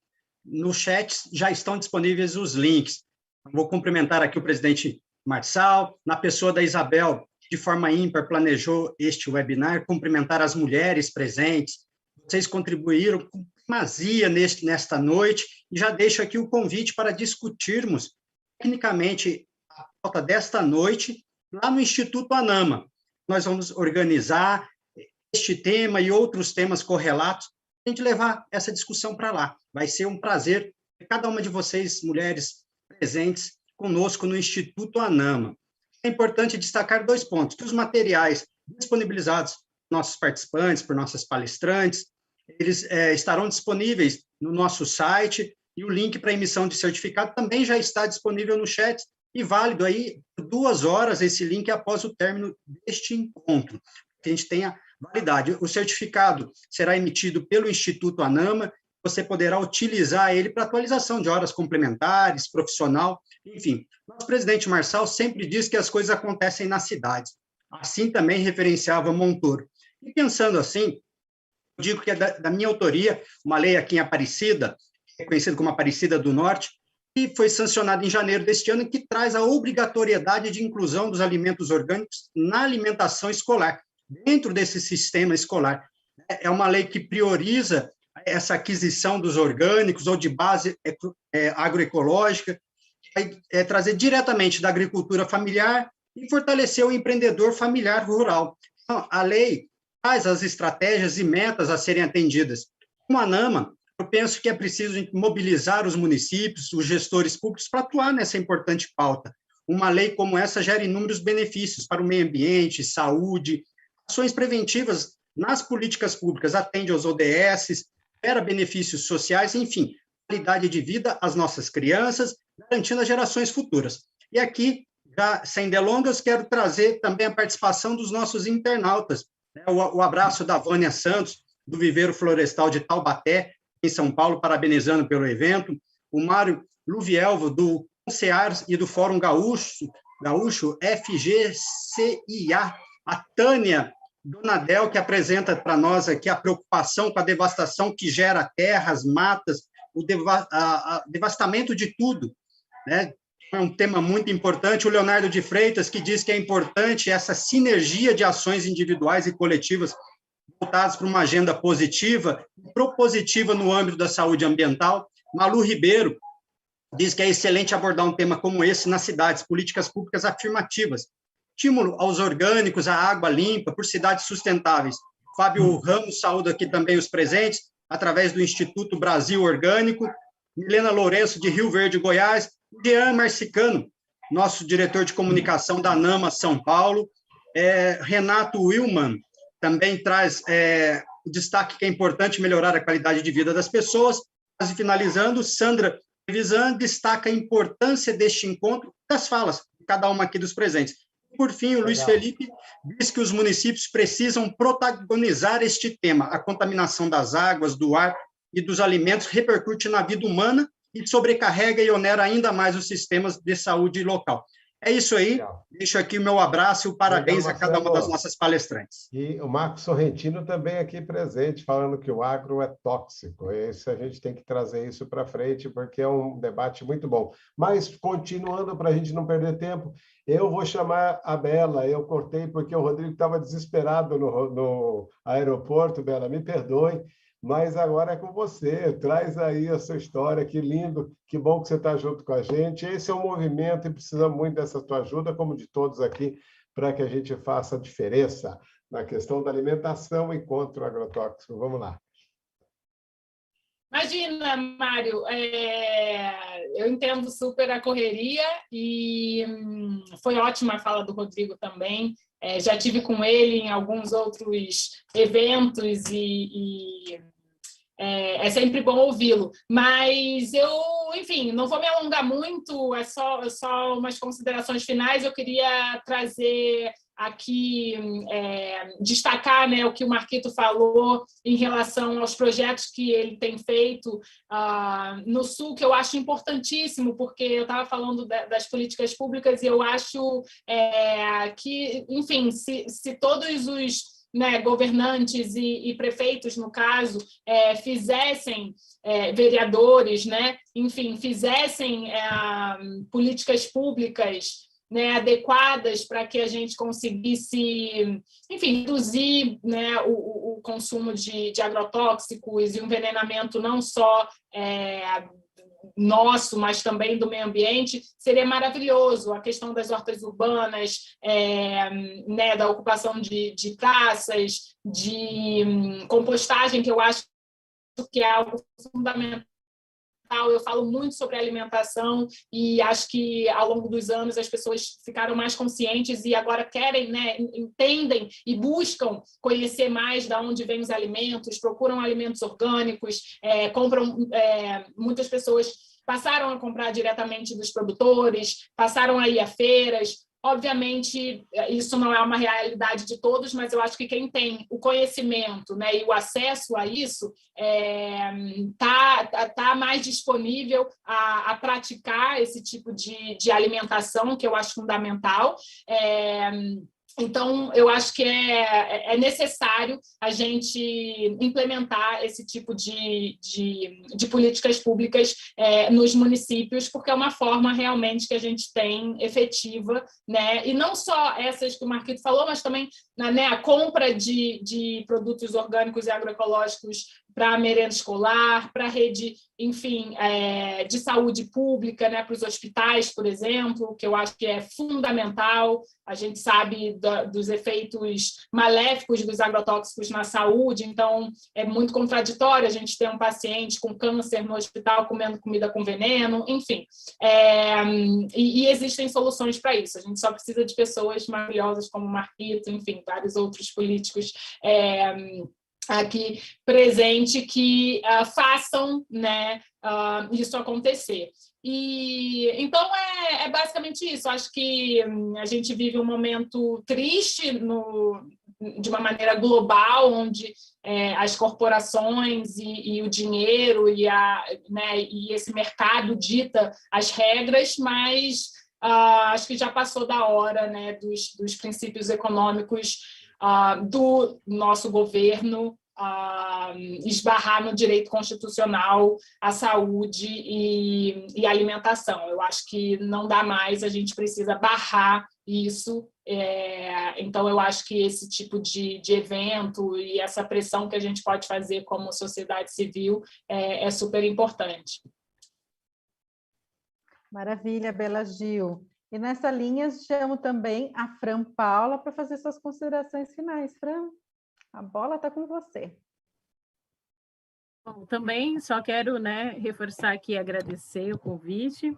No chat já estão disponíveis os links. Vou cumprimentar aqui o presidente Marçal, na pessoa da Isabel, que de forma ímpar planejou este webinar, cumprimentar as mulheres presentes. Vocês contribuíram com primazia nesta noite, e já deixo aqui o convite para discutirmos tecnicamente a pauta desta noite lá no Instituto ANAMA. Nós vamos organizar este tema e outros temas correlatos, a gente levar essa discussão para lá. Vai ser um prazer ter cada uma de vocês, mulheres, presentes conosco no Instituto ANAMA. É importante destacar 2 pontos, que os materiais disponibilizados por nossos participantes, por nossas palestrantes, eles estarão disponíveis no nosso site, e o link para emissão de certificado também já está disponível no chat, e válido aí por 2 horas esse link após o término deste encontro, que a gente tenha validade. O certificado será emitido pelo Instituto ANAMA, você poderá utilizar ele para atualização de horas complementares, profissional, enfim. Nosso presidente Marçal sempre diz que as coisas acontecem nas cidades. Assim também referenciava Montoro. E pensando assim, eu digo que é da minha autoria, uma lei aqui em Aparecida, conhecida como Aparecida do Norte, que foi sancionada em janeiro deste ano, que traz a obrigatoriedade de inclusão dos alimentos orgânicos na alimentação escolar, dentro desse sistema escolar. É uma lei que prioriza essa aquisição dos orgânicos ou de base agroecológica, vai trazer diretamente da agricultura familiar e fortalecer o empreendedor familiar rural. Então, a lei traz as estratégias e metas a serem atendidas. Como a ANAMA, eu penso que é preciso mobilizar os municípios, os gestores públicos, para atuar nessa importante pauta. Uma lei como essa gera inúmeros benefícios para o meio ambiente, saúde, ações preventivas nas políticas públicas, atende aos ODS, gera benefícios sociais, enfim, qualidade de vida às nossas crianças, garantindo as gerações futuras. E aqui, já sem delongas, quero trazer também a participação dos nossos internautas. O abraço da Vânia Santos, do Viveiro Florestal de Taubaté, em São Paulo, parabenizando pelo evento. O Mário Luvielvo, do CONSEAR e do Fórum Gaúcho FGCIA. A Tânia Donadel, que apresenta para nós aqui a preocupação com a devastação que gera terras, matas, o devastamento de tudo, né? É um tema muito importante. O Leonardo de Freitas, que diz que é importante essa sinergia de ações individuais e coletivas voltadas para uma agenda positiva, propositiva no âmbito da saúde ambiental. Malu Ribeiro diz que é excelente abordar um tema como esse nas cidades, políticas públicas afirmativas, estímulo aos orgânicos, à água limpa, por cidades sustentáveis. Fábio Ramos saúda aqui também os presentes, através do Instituto Brasil Orgânico. Milena Lourenço, de Rio Verde, Goiás. Jean Marcicano, nosso diretor de comunicação da ANAMA São Paulo. Renato Willman também traz o destaque que é importante melhorar a qualidade de vida das pessoas. Quase finalizando, Sandra Trevisan destaca a importância deste encontro, das falas de cada uma aqui dos presentes. Por fim, o Luiz Felipe diz que os municípios precisam protagonizar este tema. A contaminação das águas, do ar e dos alimentos repercute na vida humana e sobrecarrega e onera ainda mais os sistemas de saúde local. É isso aí. Legal. Deixo aqui o meu abraço e o parabéns a cada uma das nossas palestrantes.
E o Marcos Sorrentino também aqui presente, falando que o agro é tóxico. Isso, a gente tem que trazer isso para frente, porque é um debate muito bom. Mas, continuando, para a gente não perder tempo, eu vou chamar a Bela. Eu cortei porque o Rodrigo estava desesperado no aeroporto. Bela, me perdoe, mas agora é com você. Traz aí a sua história, que lindo, que bom que você está junto com a gente. Esse é um movimento e precisamos muito dessa tua ajuda, como de todos aqui, para que a gente faça a diferença na questão da alimentação e contra o agrotóxico. Vamos lá.
Imagina, Mário, eu entendo super a correria e foi ótima a fala do Rodrigo também. Já tive com ele em alguns outros eventos e é sempre bom ouvi-lo. Mas eu, enfim, não vou me alongar muito, é só umas considerações finais. Eu queria trazer aqui destacar, né, o que o Marquito falou em relação aos projetos que ele tem feito no Sul, que eu acho importantíssimo, porque eu estava falando das políticas públicas e eu acho que, enfim, se todos os governantes e prefeitos, no caso, fizessem, vereadores, né, enfim, fizessem políticas públicas, né, adequadas para que a gente conseguisse, enfim, reduzir, né, o consumo de agrotóxicos e o envenenamento não só nosso, mas também do meio ambiente, seria maravilhoso. A questão das hortas urbanas, né, da ocupação de praças, de compostagem, que eu acho que é algo fundamental. Eu falo muito sobre alimentação e acho que, ao longo dos anos, as pessoas ficaram mais conscientes e agora querem, né, entendem e buscam conhecer mais de onde vêm os alimentos, procuram alimentos orgânicos, compram, muitas pessoas passaram a comprar diretamente dos produtores, passaram a ir a feiras. Obviamente, isso não é uma realidade de todos, mas eu acho que quem tem o conhecimento, né, e o acesso a isso tá mais disponível a praticar esse tipo de alimentação, que eu acho fundamental. Então, eu acho que é necessário a gente implementar esse tipo de políticas públicas nos municípios, porque é uma forma realmente que a gente tem efetiva, né? E não só essas que o Marquito falou, mas também, né, a compra de produtos orgânicos e agroecológicos para a merenda escolar, para a rede, enfim, de saúde pública, né, para os hospitais, por exemplo, que eu acho que é fundamental. A gente sabe dos efeitos maléficos dos agrotóxicos na saúde, então é muito contraditório a gente ter um paciente com câncer no hospital comendo comida com veneno, enfim. E existem soluções para isso. A gente só precisa de pessoas maravilhosas como o Marquito, enfim, vários outros políticos aqui presente que façam, né, isso acontecer. E então é basicamente isso. Acho que a gente vive um momento triste de uma maneira global, onde as corporações e o dinheiro e esse mercado dita as regras, mas acho que já passou da hora, né, dos princípios econômicos do nosso governo esbarrar no direito constitucional à saúde e alimentação. Eu acho que não dá mais, a gente precisa barrar isso. Então, eu acho que esse tipo de evento e essa pressão que a gente pode fazer como sociedade civil é super importante.
Maravilha, Bela Gil. E nessa linha, chamo também a Fran Paula para fazer suas considerações finais. Fran, a bola está com você.
Bom, também só quero, né, reforçar aqui e agradecer o convite.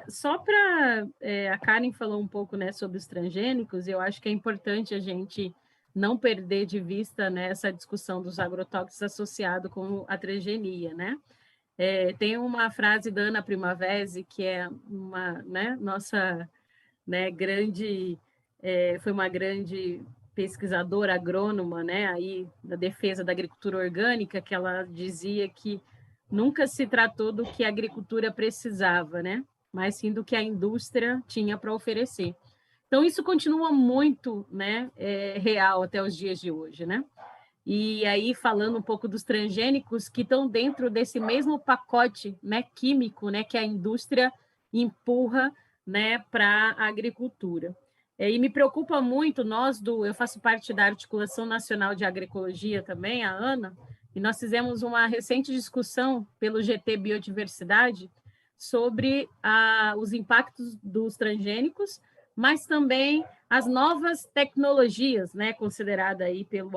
Só para... a Karen falou um pouco, né, sobre os transgênicos, e eu acho que é importante a gente não perder de vista, né, essa discussão dos agrotóxicos associado com a transgenia, né? Tem uma frase da Ana Primavesi, que é uma, né, nossa, né, foi uma grande pesquisadora agrônoma, né, aí da defesa da agricultura orgânica, que ela dizia que nunca se tratou do que a agricultura precisava, né, mas sim do que a indústria tinha para oferecer. Então isso continua muito, né, real até os dias de hoje, né? E aí, falando um pouco dos transgênicos que estão dentro desse mesmo pacote, né, químico, né, que a indústria empurra, né, para a agricultura. E me preocupa muito, eu faço parte da Articulação Nacional de Agroecologia também, a ANA, e nós fizemos uma recente discussão pelo GT Biodiversidade sobre os impactos dos transgênicos, mas também as novas tecnologias, né, considerada aí pelo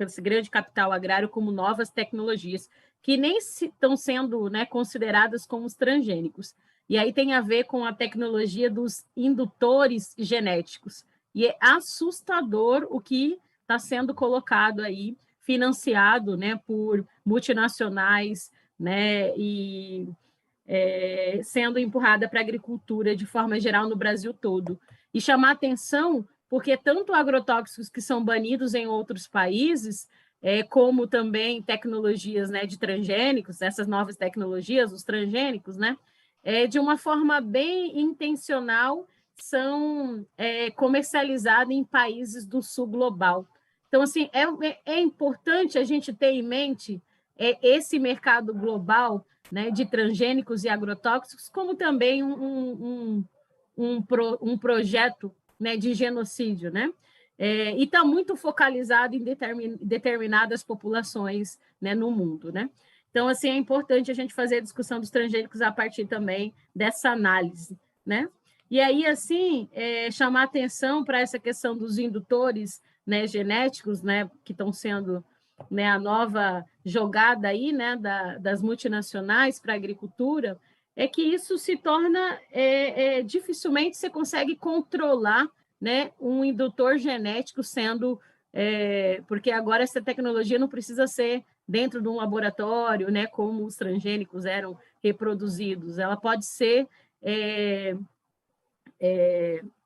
esse grande capital agrário como novas tecnologias, que nem estão sendo, né, consideradas como os transgênicos. E aí tem a ver com a tecnologia dos indutores genéticos. E é assustador o que está sendo colocado aí, financiado, né, por multinacionais, né, e sendo empurrada para a agricultura de forma geral no Brasil todo. E chamar atenção porque tanto agrotóxicos que são banidos em outros países, como também tecnologias, né, de transgênicos, essas novas tecnologias, os transgênicos, né, de uma forma bem intencional, são comercializados em países do sul global. Então, assim, é importante a gente ter em mente esse mercado global, né, de transgênicos e agrotóxicos, como também um projeto, né, de genocídio, né? E está muito focalizado em determinadas populações, né, no mundo, né? Então, assim, é importante a gente fazer a discussão dos transgênicos a partir também dessa análise, né? E aí, assim, chamar atenção para essa questão dos indutores, né, genéticos, né, que estão sendo, né, a nova jogada aí, né, das multinacionais para a agricultura, é que isso se torna, dificilmente você consegue controlar, né, um indutor genético sendo, porque agora essa tecnologia não precisa ser dentro de um laboratório, né, como os transgênicos eram reproduzidos, ela pode ser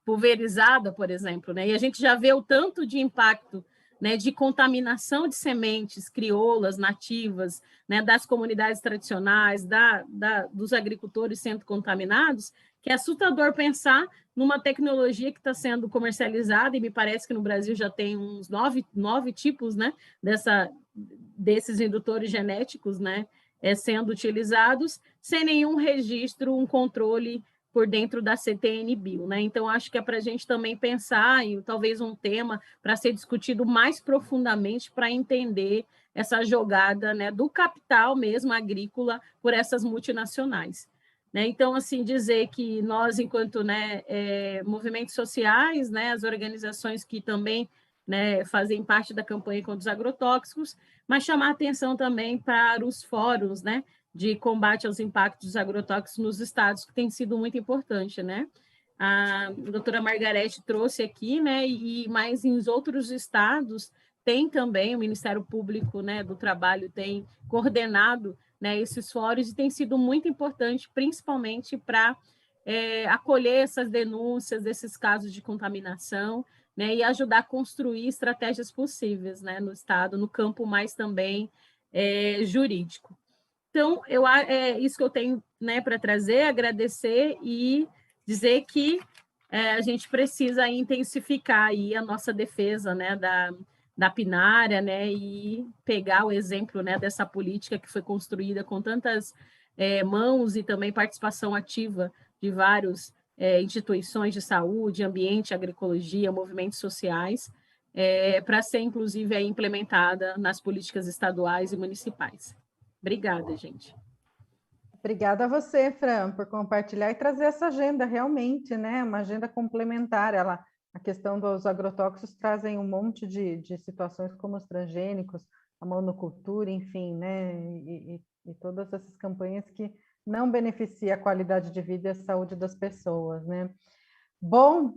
pulverizada, por exemplo, né, e a gente já vê o tanto de impacto, né, de contaminação de sementes crioulas, nativas, né, das comunidades tradicionais, dos agricultores sendo contaminados, que é assustador pensar numa tecnologia que está sendo comercializada, e me parece que no Brasil já tem uns 9 tipos, né, desses indutores genéticos, né, sendo utilizados, sem nenhum registro, um controle por dentro da CTN-Bio, né? Então, acho que é para a gente também pensar em talvez um tema para ser discutido mais profundamente para entender essa jogada, né, do capital mesmo agrícola por essas multinacionais. Né? Então, assim, dizer que nós, enquanto, né, movimentos sociais, né, as organizações que também, né, fazem parte da campanha contra os agrotóxicos, mas chamar atenção também para os fóruns, né, de combate aos impactos dos agrotóxicos nos estados, que tem sido muito importante, né? A doutora Margarete trouxe aqui, né? Mas em outros estados tem também, o Ministério Público, né, do Trabalho tem coordenado, né, esses fóruns, e tem sido muito importante, principalmente para acolher essas denúncias desses casos de contaminação, né, e ajudar a construir estratégias possíveis, né, no estado, no campo mais também jurídico. Então, é isso que eu tenho, né, para trazer, agradecer e dizer que a gente precisa intensificar aí a nossa defesa, né, da pinária, né, e pegar o exemplo, né, dessa política que foi construída com tantas mãos e também participação ativa de várias instituições de saúde, ambiente, agroecologia, movimentos sociais, para ser, inclusive, implementada nas políticas estaduais e municipais. Obrigada, gente.
Obrigada a você, Fran, por compartilhar e trazer essa agenda realmente, né? Uma agenda complementar. A questão dos agrotóxicos trazem um monte de situações como os transgênicos, a monocultura, enfim, né? E todas essas campanhas que não beneficiam a qualidade de vida e a saúde das pessoas, né? Bom,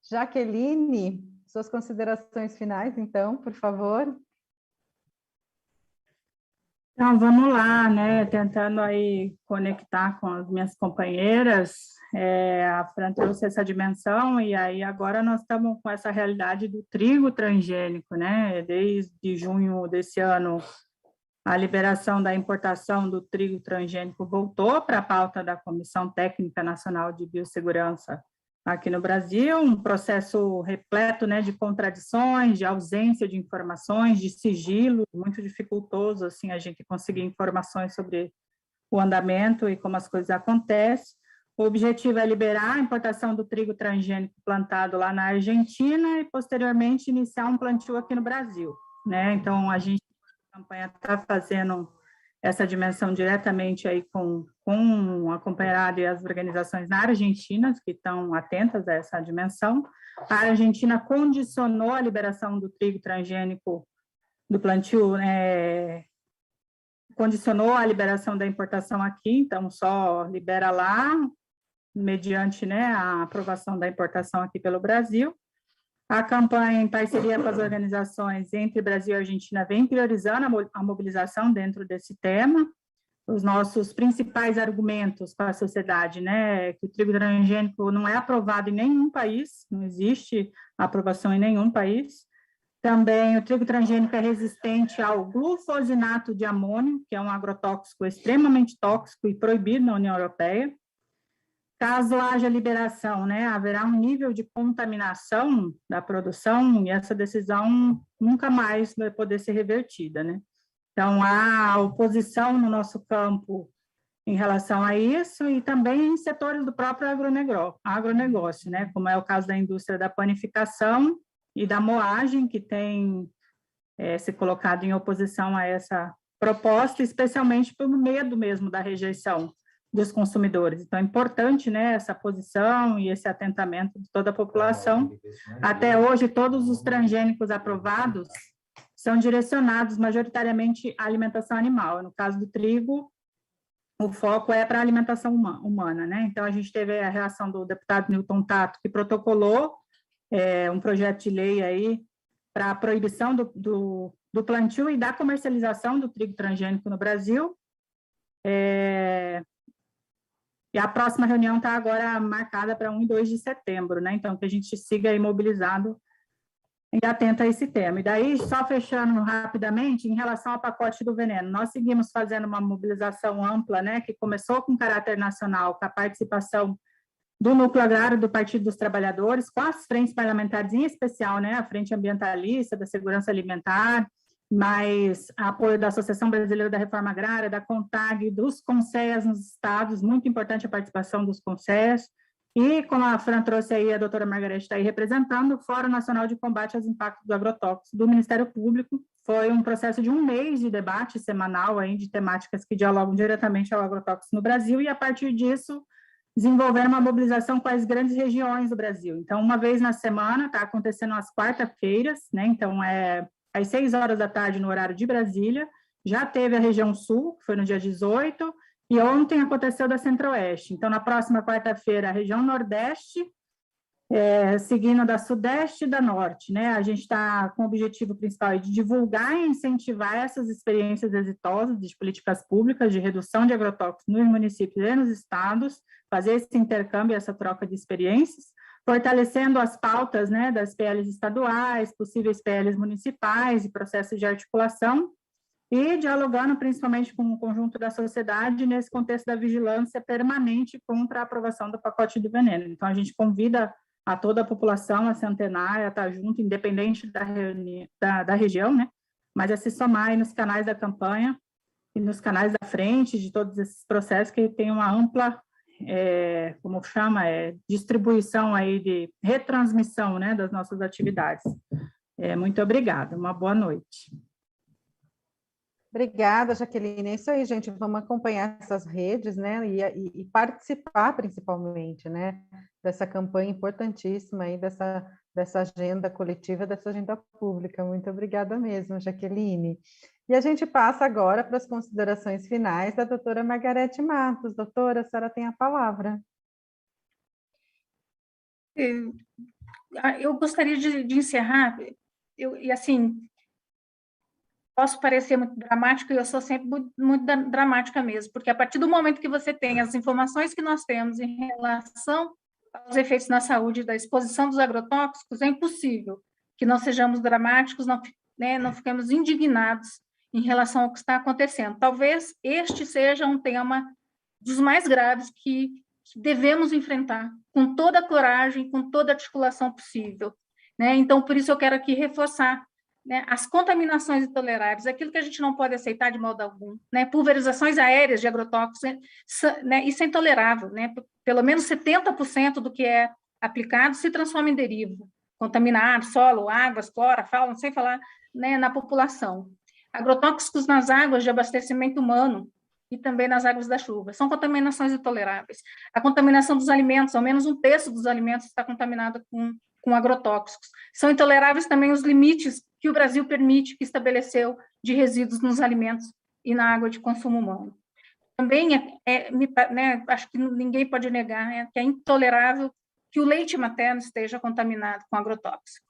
Jaqueline, suas considerações finais, então, por favor.
Então, vamos lá, né, tentando aí conectar com as minhas companheiras, a Fran trouxe essa dimensão, e aí agora nós estamos com essa realidade do trigo transgênico, né, desde junho desse ano, a liberação da importação do trigo transgênico voltou para a pauta da Comissão Técnica Nacional de Biossegurança aqui no Brasil, um processo repleto, né, de contradições, de ausência de informações, de sigilo, muito dificultoso, assim, a gente conseguir informações sobre o andamento e como as coisas acontecem. O objetivo é liberar a importação do trigo transgênico plantado lá na Argentina e, posteriormente, iniciar um plantio aqui no Brasil, né? Então, a campanha está fazendo essa dimensão diretamente aí com a Companheirada e as organizações na Argentina, que estão atentas a essa dimensão. A Argentina condicionou a liberação do trigo transgênico do plantio, condicionou a liberação da importação aqui, então só libera lá, mediante, né, a aprovação da importação aqui pelo Brasil. A campanha, em parceria com as organizações entre Brasil e Argentina, vem priorizando a mobilização dentro desse tema. os nossos principais argumentos para a sociedade, né? Que o trigo transgênico não é aprovado em nenhum país, não existe aprovação em nenhum país. Também o trigo transgênico é resistente ao glufosinato de amônio, que é um agrotóxico extremamente tóxico e proibido na União Europeia. Caso haja liberação, né, haverá um nível de contaminação da produção e essa decisão nunca mais vai poder ser revertida, né? Então, há oposição no nosso campo em relação a isso e também em setores do próprio agronegócio, né? Como é o caso da indústria da panificação e da moagem, que tem se colocado em oposição a essa proposta, especialmente pelo medo mesmo da rejeição dos consumidores. Então, é importante, né, essa posição e esse atentamento de toda a população. Até hoje, todos os transgênicos aprovados são direcionados majoritariamente à alimentação animal. No caso do trigo, o foco é para a alimentação humana, né? Então, a gente teve a reação do deputado Newton Tato, que protocolou um projeto de lei aí para a proibição do plantio e da comercialização do trigo transgênico no Brasil. E a próxima reunião está agora marcada para 1 e 2 de setembro, né? Então, que a gente siga aí mobilizado e atento a esse tema. E daí, só fechando rapidamente, em relação ao pacote do veneno, nós seguimos fazendo uma mobilização ampla, né, que começou com caráter nacional, com a participação do Núcleo Agrário do Partido dos Trabalhadores, com as frentes parlamentares, em especial, né, a Frente Ambientalista, da Segurança Alimentar, mas apoio da Associação Brasileira da Reforma Agrária, da CONTAG, dos CONSEAs nos estados, muito importante a participação dos CONSEAs, e, como a Fran trouxe aí, a doutora Margarete está aí representando, o Fórum Nacional de Combate aos Impactos do Agrotóxico do Ministério Público. Foi um processo de 1 mês de debate semanal aí, de temáticas que dialogam diretamente ao agrotóxico no Brasil, e, a partir disso, desenvolver uma mobilização com as grandes regiões do Brasil. Então, uma vez na semana, está acontecendo às quarta-feiras, né? Então, às 6 horas da tarde, no horário de Brasília. Já teve a região sul, que foi no dia 18, e ontem aconteceu da Centro-Oeste. Então, na próxima quarta-feira, a região Nordeste, seguindo da Sudeste e da Norte, né? A gente está com o objetivo principal de divulgar e incentivar essas experiências exitosas de políticas públicas de redução de agrotóxicos nos municípios e nos estados, fazer esse intercâmbio, essa troca de experiências, fortalecendo as pautas, né, das PLs estaduais, possíveis PLs municipais e processos de articulação, e dialogando principalmente com o conjunto da sociedade nesse contexto da vigilância permanente contra a aprovação do pacote do veneno. Então, a gente convida a toda a população a se antenar, a estar junto, independente da região, né? Mas a se somar aí nos canais da campanha e nos canais da frente de todos esses processos que tem uma ampla, como chama, distribuição aí de retransmissão, né, das nossas atividades. Muito obrigada, uma boa noite.
Obrigada, Jaqueline. É isso aí, gente. Vamos acompanhar essas redes, né? E participar, principalmente, né? Dessa campanha importantíssima aí, dessa agenda coletiva, dessa agenda pública. Muito obrigada mesmo, Jaqueline. E a gente passa agora para as considerações finais da doutora Margarete Matos. Doutora, a senhora tem a palavra.
Eu gostaria de encerrar, e assim, posso parecer muito dramática, e eu sou sempre muito dramática mesmo, porque a partir do momento que você tem as informações que nós temos em relação aos efeitos na saúde da exposição dos agrotóxicos, é impossível que não sejamos dramáticos, não fiquemos indignados em relação ao que está acontecendo. Talvez este seja um tema dos mais graves que devemos enfrentar com toda a coragem, com toda a articulação possível, né? Então, por isso eu quero aqui reforçar, né, as contaminações intoleráveis, aquilo que a gente não pode aceitar de modo algum, né? Pulverizações aéreas de agrotóxicos, né? Isso é intolerável, né? Pelo menos 70% do que é aplicado se transforma em derivo, contaminar solo, águas, flora, fauna, sem falar, né, na população. Agrotóxicos nas águas de abastecimento humano e também nas águas da chuva. São contaminações intoleráveis. A contaminação dos alimentos, ao menos 1/3 dos alimentos está contaminado com agrotóxicos. São intoleráveis também os limites que o Brasil permite, que estabeleceu, de resíduos nos alimentos e na água de consumo humano. Também, né, acho que ninguém pode negar, né, que é intolerável que o leite materno esteja contaminado com agrotóxico.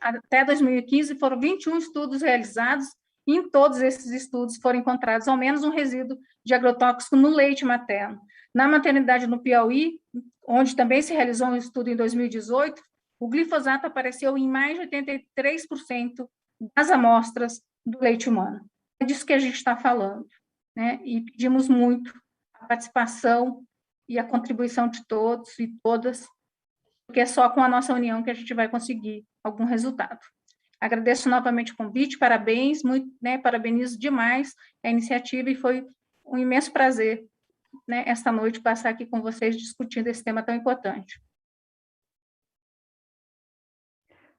Até 2015, foram 21 estudos realizados e em todos esses estudos foram encontrados ao menos um resíduo de agrotóxico no leite materno. Na maternidade no Piauí, onde também se realizou um estudo em 2018, o glifosato apareceu em mais de 83% das amostras do leite humano. É disso que a gente está falando, né? E pedimos muito a participação e a contribuição de todos e todas, porque é só com a nossa união que a gente vai conseguir algum resultado. Agradeço novamente o convite, parabéns, muito, né, parabenizo demais a iniciativa e foi um imenso prazer, né, esta noite passar aqui com vocês discutindo esse tema tão importante.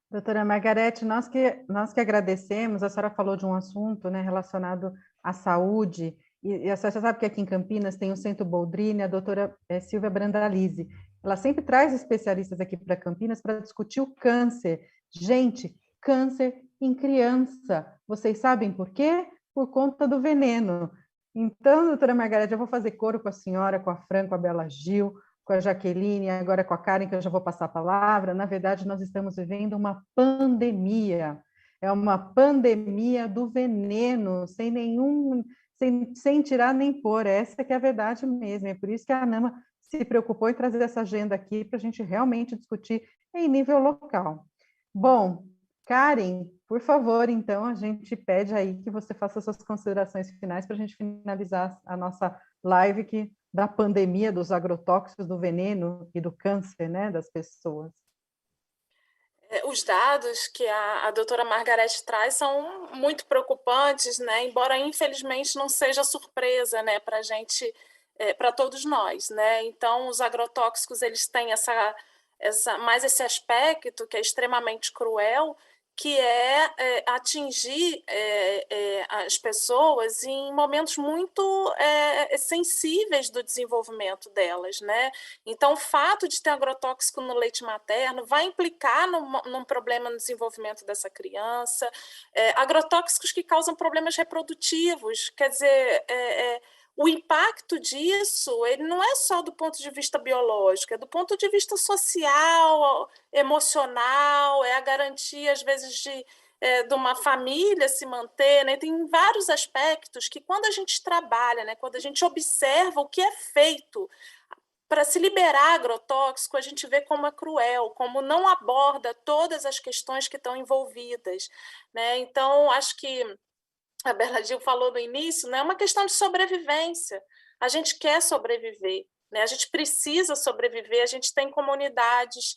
Doutora Margarete, nós que agradecemos, a senhora falou de um assunto, né, relacionado à saúde, e a senhora sabe que aqui em Campinas tem o Centro Boldrini, a doutora Silvia Brandalize. Ela sempre traz especialistas aqui para Campinas para discutir o câncer. Gente, câncer em criança. Vocês sabem por quê? Por conta do veneno. Então, doutora Margarete, eu vou fazer coro com a senhora, com a Fran, com a Bela Gil, com a Jaqueline, agora com a Karen, que eu já vou passar a palavra. Na verdade, nós estamos vivendo uma pandemia. É uma pandemia do veneno, sem tirar nem pôr. Essa que é a verdade mesmo. É por isso que a ANAMA se preocupou em trazer essa agenda aqui para a gente realmente discutir em nível local. Bom, Karen, por favor, então, a gente pede aí que você faça suas considerações finais para a gente finalizar a nossa live da pandemia, dos agrotóxicos, do veneno e do câncer, né, das pessoas.
Os dados que a doutora Margarete traz são muito preocupantes, né? Embora, infelizmente, não seja surpresa, né, para a gente, para todos nós, né? Então, os agrotóxicos, eles têm mais esse aspecto que é extremamente cruel, que é atingir as pessoas em momentos muito sensíveis do desenvolvimento delas, né? Então, o fato de ter agrotóxico no leite materno vai implicar num problema no desenvolvimento dessa criança, agrotóxicos que causam problemas reprodutivos, quer dizer, o impacto disso, ele não é só do ponto de vista biológico, é do ponto de vista social, emocional, é a garantia, às vezes, de uma família se manter, né? Tem vários aspectos que, quando a gente trabalha, né, quando a gente observa o que é feito para se liberar agrotóxico, a gente vê como é cruel, como não aborda todas as questões que estão envolvidas, né? Então, acho que a Bela Gil falou no início, né, é uma questão de sobrevivência. A gente quer sobreviver, né? A gente precisa sobreviver, a gente tem comunidades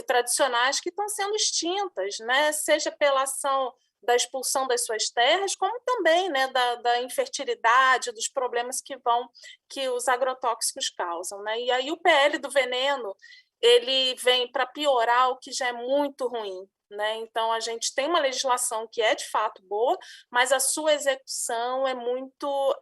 tradicionais que estão sendo extintas, né? Seja pela ação da expulsão das suas terras, como também, né, da infertilidade, dos problemas que os agrotóxicos causam, né? E aí o PL do veneno, ele vem para piorar o que já é muito ruim, né? Então, a gente tem uma legislação que é de fato boa, mas a sua execução é muito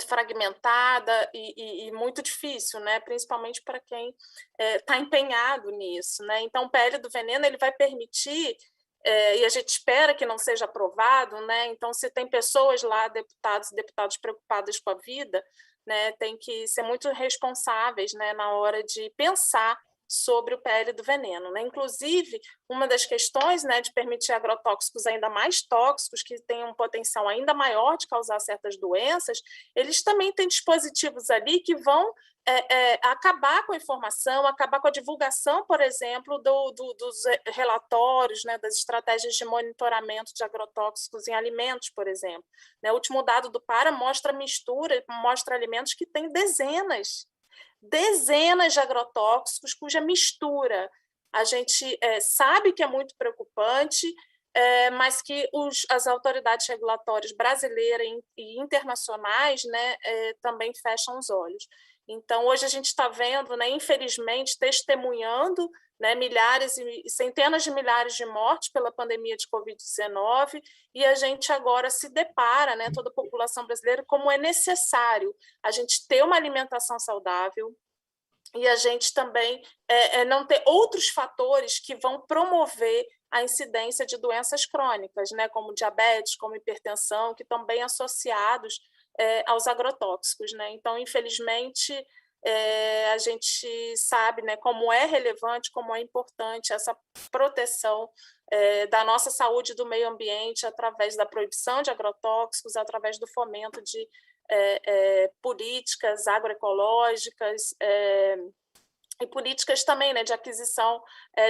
fragmentada e muito difícil, né? Principalmente para quem está empenhado nisso, né? Então, o PL do veneno, ele vai permitir, e a gente espera que não seja aprovado, né? Então, se tem pessoas lá, deputados e deputadas preocupadas com a vida, né, tem que ser muito responsáveis, né, na hora de pensar sobre o PL do veneno, né? Inclusive, uma das questões, né, de permitir agrotóxicos ainda mais tóxicos, que têm um potencial ainda maior de causar certas doenças, eles também têm dispositivos ali que vão acabar com a informação, acabar com a divulgação, por exemplo, dos relatórios, né, das estratégias de monitoramento de agrotóxicos em alimentos, por exemplo. Né, o último dado do PARA mostra alimentos que têm dezenas de agrotóxicos cuja mistura a gente sabe que é muito preocupante, mas que as autoridades regulatórias brasileiras e internacionais, né, também fecham os olhos. Então, hoje a gente está vendo, né, infelizmente, testemunhando, né, milhares e centenas de milhares de mortes pela pandemia de Covid-19, e a gente agora se depara, né, toda a população brasileira, como é necessário a gente ter uma alimentação saudável e a gente também não ter outros fatores que vão promover a incidência de doenças crônicas, né, como diabetes, como hipertensão, que estão bem associados aos agrotóxicos, né? Então, infelizmente, a gente sabe, né, como é relevante, como é importante essa proteção da nossa saúde e do meio ambiente através da proibição de agrotóxicos, através do fomento de políticas agroecológicas, e políticas também, né, de aquisição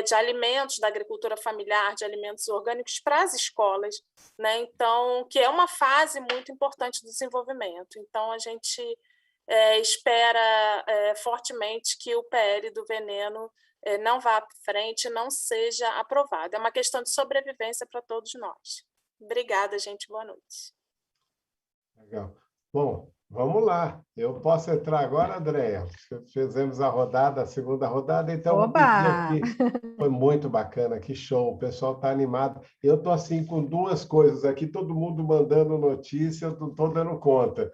de alimentos da agricultura familiar, de alimentos orgânicos para as escolas, né? Então, que é uma fase muito importante do desenvolvimento. Então, a gente espera fortemente que o PL do veneno não vá à frente, não seja aprovado. É uma questão de sobrevivência para todos nós. Obrigada, gente. Boa noite.
Legal. Bom, vamos lá. Eu posso entrar agora, Andréia? Fizemos a segunda rodada, então vou pedir aqui. Foi muito bacana, que show. O pessoal está animado. Eu estou assim com duas coisas aqui, todo mundo mandando notícia, eu não estou dando conta.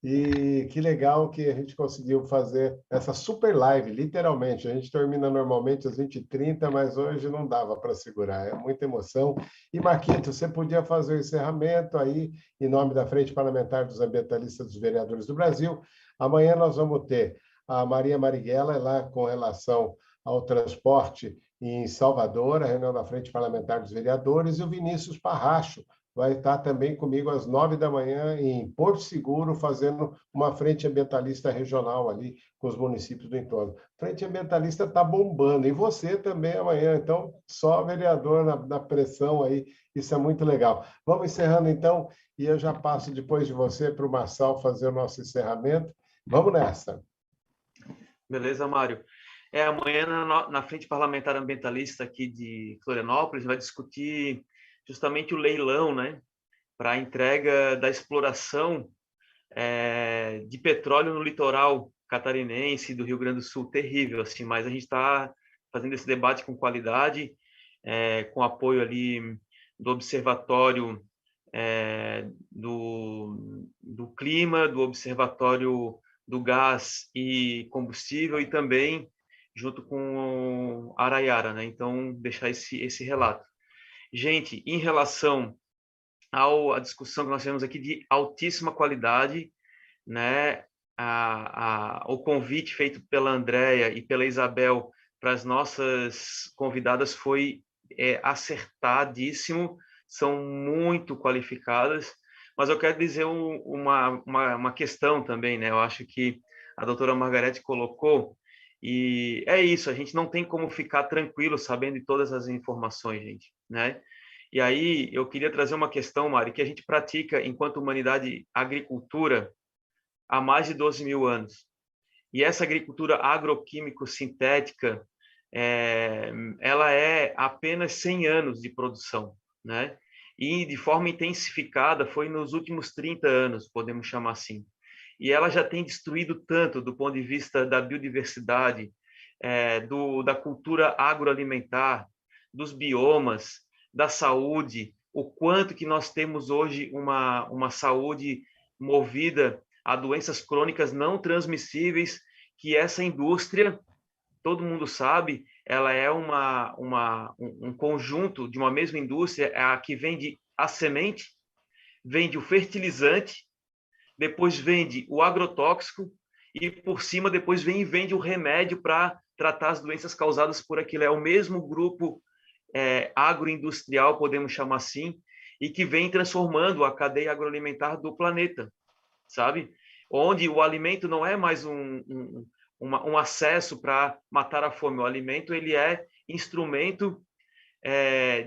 E que legal que a gente conseguiu fazer essa super live, literalmente. A gente termina normalmente às 20h30, mas hoje não dava para segurar, é muita emoção. E, Marquito, você podia fazer o encerramento aí, em nome da Frente Parlamentar dos Ambientalistas dos Vereadores do Brasil. Amanhã nós vamos ter a Maria Marighella, lá com relação ao transporte em Salvador, a reunião da Frente Parlamentar dos Vereadores, e o Vinícius Parracho vai estar também comigo às 9h em Porto Seguro, fazendo uma frente ambientalista regional ali com os municípios do entorno. Frente ambientalista está bombando, e você também amanhã, então, só vereador na pressão aí, isso é muito legal. Vamos encerrando, então, e eu já passo depois de você para o Marçal fazer o nosso encerramento. Vamos nessa.
Beleza, Mário. Amanhã, na Frente Parlamentar Ambientalista aqui de Florianópolis, vai discutir justamente o leilão, né, para a entrega da exploração de petróleo no litoral catarinense do Rio Grande do Sul. Terrível, assim, mas a gente está fazendo esse debate com qualidade, com apoio ali do Observatório do Clima, do Observatório do Gás e Combustível e também junto com a Araiara, né? Então, deixar esse relato. Gente, em relação à discussão que nós tivemos aqui de altíssima qualidade, né? O convite feito pela Andréia e pela Isabel para as nossas convidadas foi acertadíssimo, são muito qualificadas, mas eu quero dizer uma questão também, né? Eu acho que a doutora Margarete colocou, e é isso, a gente não tem como ficar tranquilo sabendo de todas as informações, gente, né? E aí eu queria trazer uma questão, Mari, que a gente pratica enquanto humanidade agricultura há mais de 12 mil anos. E essa agricultura agroquímico-sintética, ela é apenas 100 anos de produção, né? E de forma intensificada foi nos últimos 30 anos, podemos chamar assim. E ela já tem destruído tanto do ponto de vista da biodiversidade, da cultura agroalimentar, dos biomas, da saúde, o quanto que nós temos hoje uma saúde movida a doenças crônicas não transmissíveis, que essa indústria, todo mundo sabe, ela é um conjunto de uma mesma indústria, a que vende a semente, vende o fertilizante, depois vende o agrotóxico e, por cima, depois vem e vende o remédio para tratar as doenças causadas por aquilo. É o mesmo grupo agroindustrial, podemos chamar assim, e que vem transformando a cadeia agroalimentar do planeta, sabe? Onde o alimento não é mais um acesso para matar a fome. O alimento ele é instrumento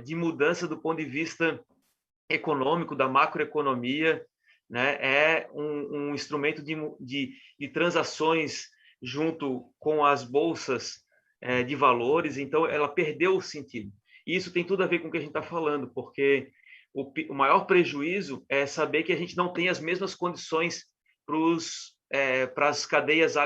de mudança do ponto de vista econômico, da macroeconomia, né? É um instrumento de transações junto com as bolsas de valores. Então, ela perdeu o sentido. E isso tem tudo a ver com o que a gente está falando, porque o maior prejuízo é saber que a gente não tem as mesmas condições para as cadeias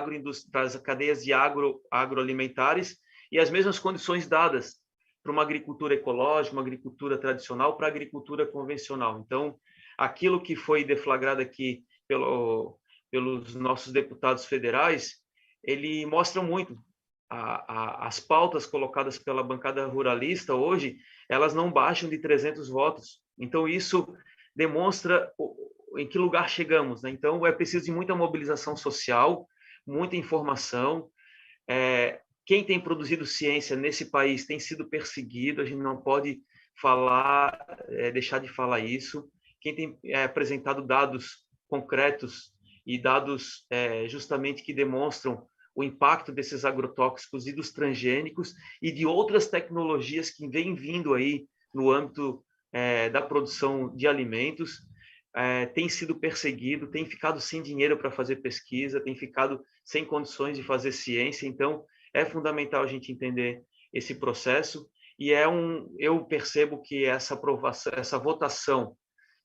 agroalimentares e as mesmas condições dadas para uma agricultura ecológica, uma agricultura tradicional, para a agricultura convencional. Então, aquilo que foi deflagrado aqui pelos nossos deputados federais, ele mostra muito. As pautas colocadas pela bancada ruralista hoje, elas não baixam de 300 votos. Então, isso demonstra em que lugar chegamos, né? Então, é preciso de muita mobilização social, muita informação. Quem tem produzido ciência nesse país tem sido perseguido, a gente não pode deixar de falar isso. Quem tem apresentado dados concretos e dados justamente que demonstram o impacto desses agrotóxicos e dos transgênicos e de outras tecnologias que vêm vindo aí no âmbito da produção de alimentos, tem sido perseguido, tem ficado sem dinheiro para fazer pesquisa, tem ficado sem condições de fazer ciência. Então, é fundamental a gente entender esse processo e eu percebo que essa aprovação, essa votação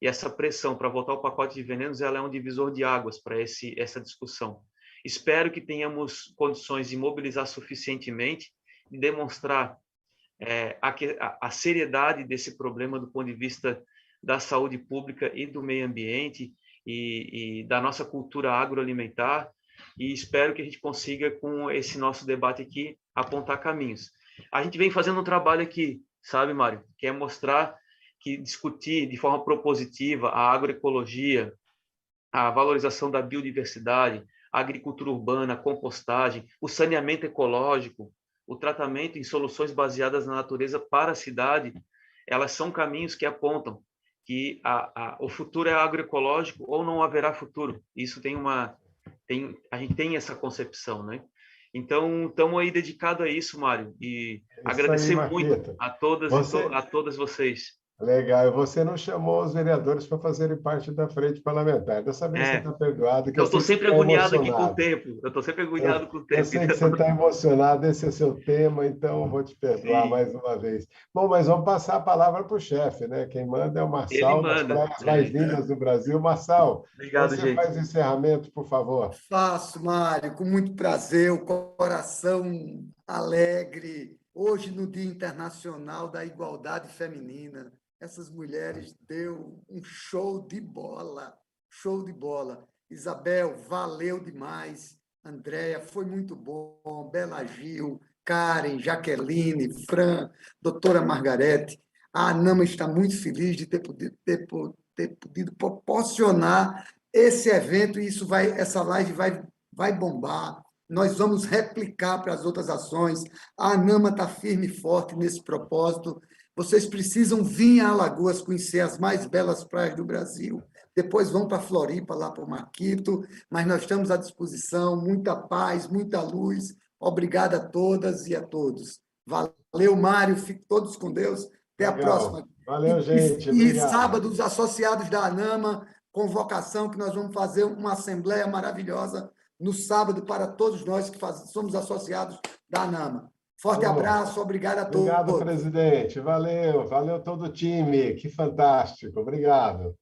e essa pressão para votar o pacote de venenos, ela é um divisor de águas para essa discussão. Espero que tenhamos condições de mobilizar suficientemente e demonstrar a seriedade desse problema do ponto de vista da saúde pública e do meio ambiente e da nossa cultura agroalimentar, e espero que a gente consiga, com esse nosso debate aqui, apontar caminhos. A gente vem fazendo um trabalho aqui, sabe, Mário, que é mostrar que discutir de forma propositiva a agroecologia, a valorização da biodiversidade, a agricultura urbana, a compostagem, o saneamento ecológico, o tratamento em soluções baseadas na natureza para a cidade, elas são caminhos que apontam que o futuro é agroecológico ou não haverá futuro. Isso a gente tem essa concepção, né? Então, estamos aí dedicados a isso, Mário, e agradecer muito a todas vocês.
Legal. E você não chamou os vereadores para fazerem parte da frente parlamentar. Dessa vez você está perdoado.
Eu estou sempre agoniado aqui com o tempo. Eu estou sempre agoniado com o tempo.
Eu sei que você está emocionado, esse é seu tema, então eu vou te perdoar mais uma vez. Bom, mas vamos passar a palavra para o chefe, né? Quem manda é o Marçal, das praias mais lindas do Brasil. Marçal,
obrigado,
você faz o encerramento, por favor.
Faço, Mário, com muito prazer, o coração alegre. Hoje, no Dia Internacional da Igualdade Feminina, essas mulheres deu um show de bola, show de bola. Isabel, valeu demais. Andréia, foi muito bom. Bela Gil, Karen, Jaqueline, Fran, doutora Margarete. A ANAMA está muito feliz de ter podido proporcionar esse evento, e essa live vai bombar. Nós vamos replicar para as outras ações. A ANAMA está firme e forte nesse propósito. Vocês precisam vir a Alagoas conhecer as mais belas praias do Brasil. Depois vão para Floripa, lá para o Marquito, mas nós estamos à disposição. Muita paz, muita luz. Obrigado a todas e a todos. Valeu, Mário. Fiquem todos com Deus. Até a próxima.
Valeu, gente.
E sábado, os associados da ANAMA, convocação, que nós vamos fazer uma assembleia maravilhosa no sábado para todos nós que somos associados da ANAMA. Forte abraço, obrigado a todos.
Obrigado, presidente. Valeu todo o time. Que fantástico. Obrigado.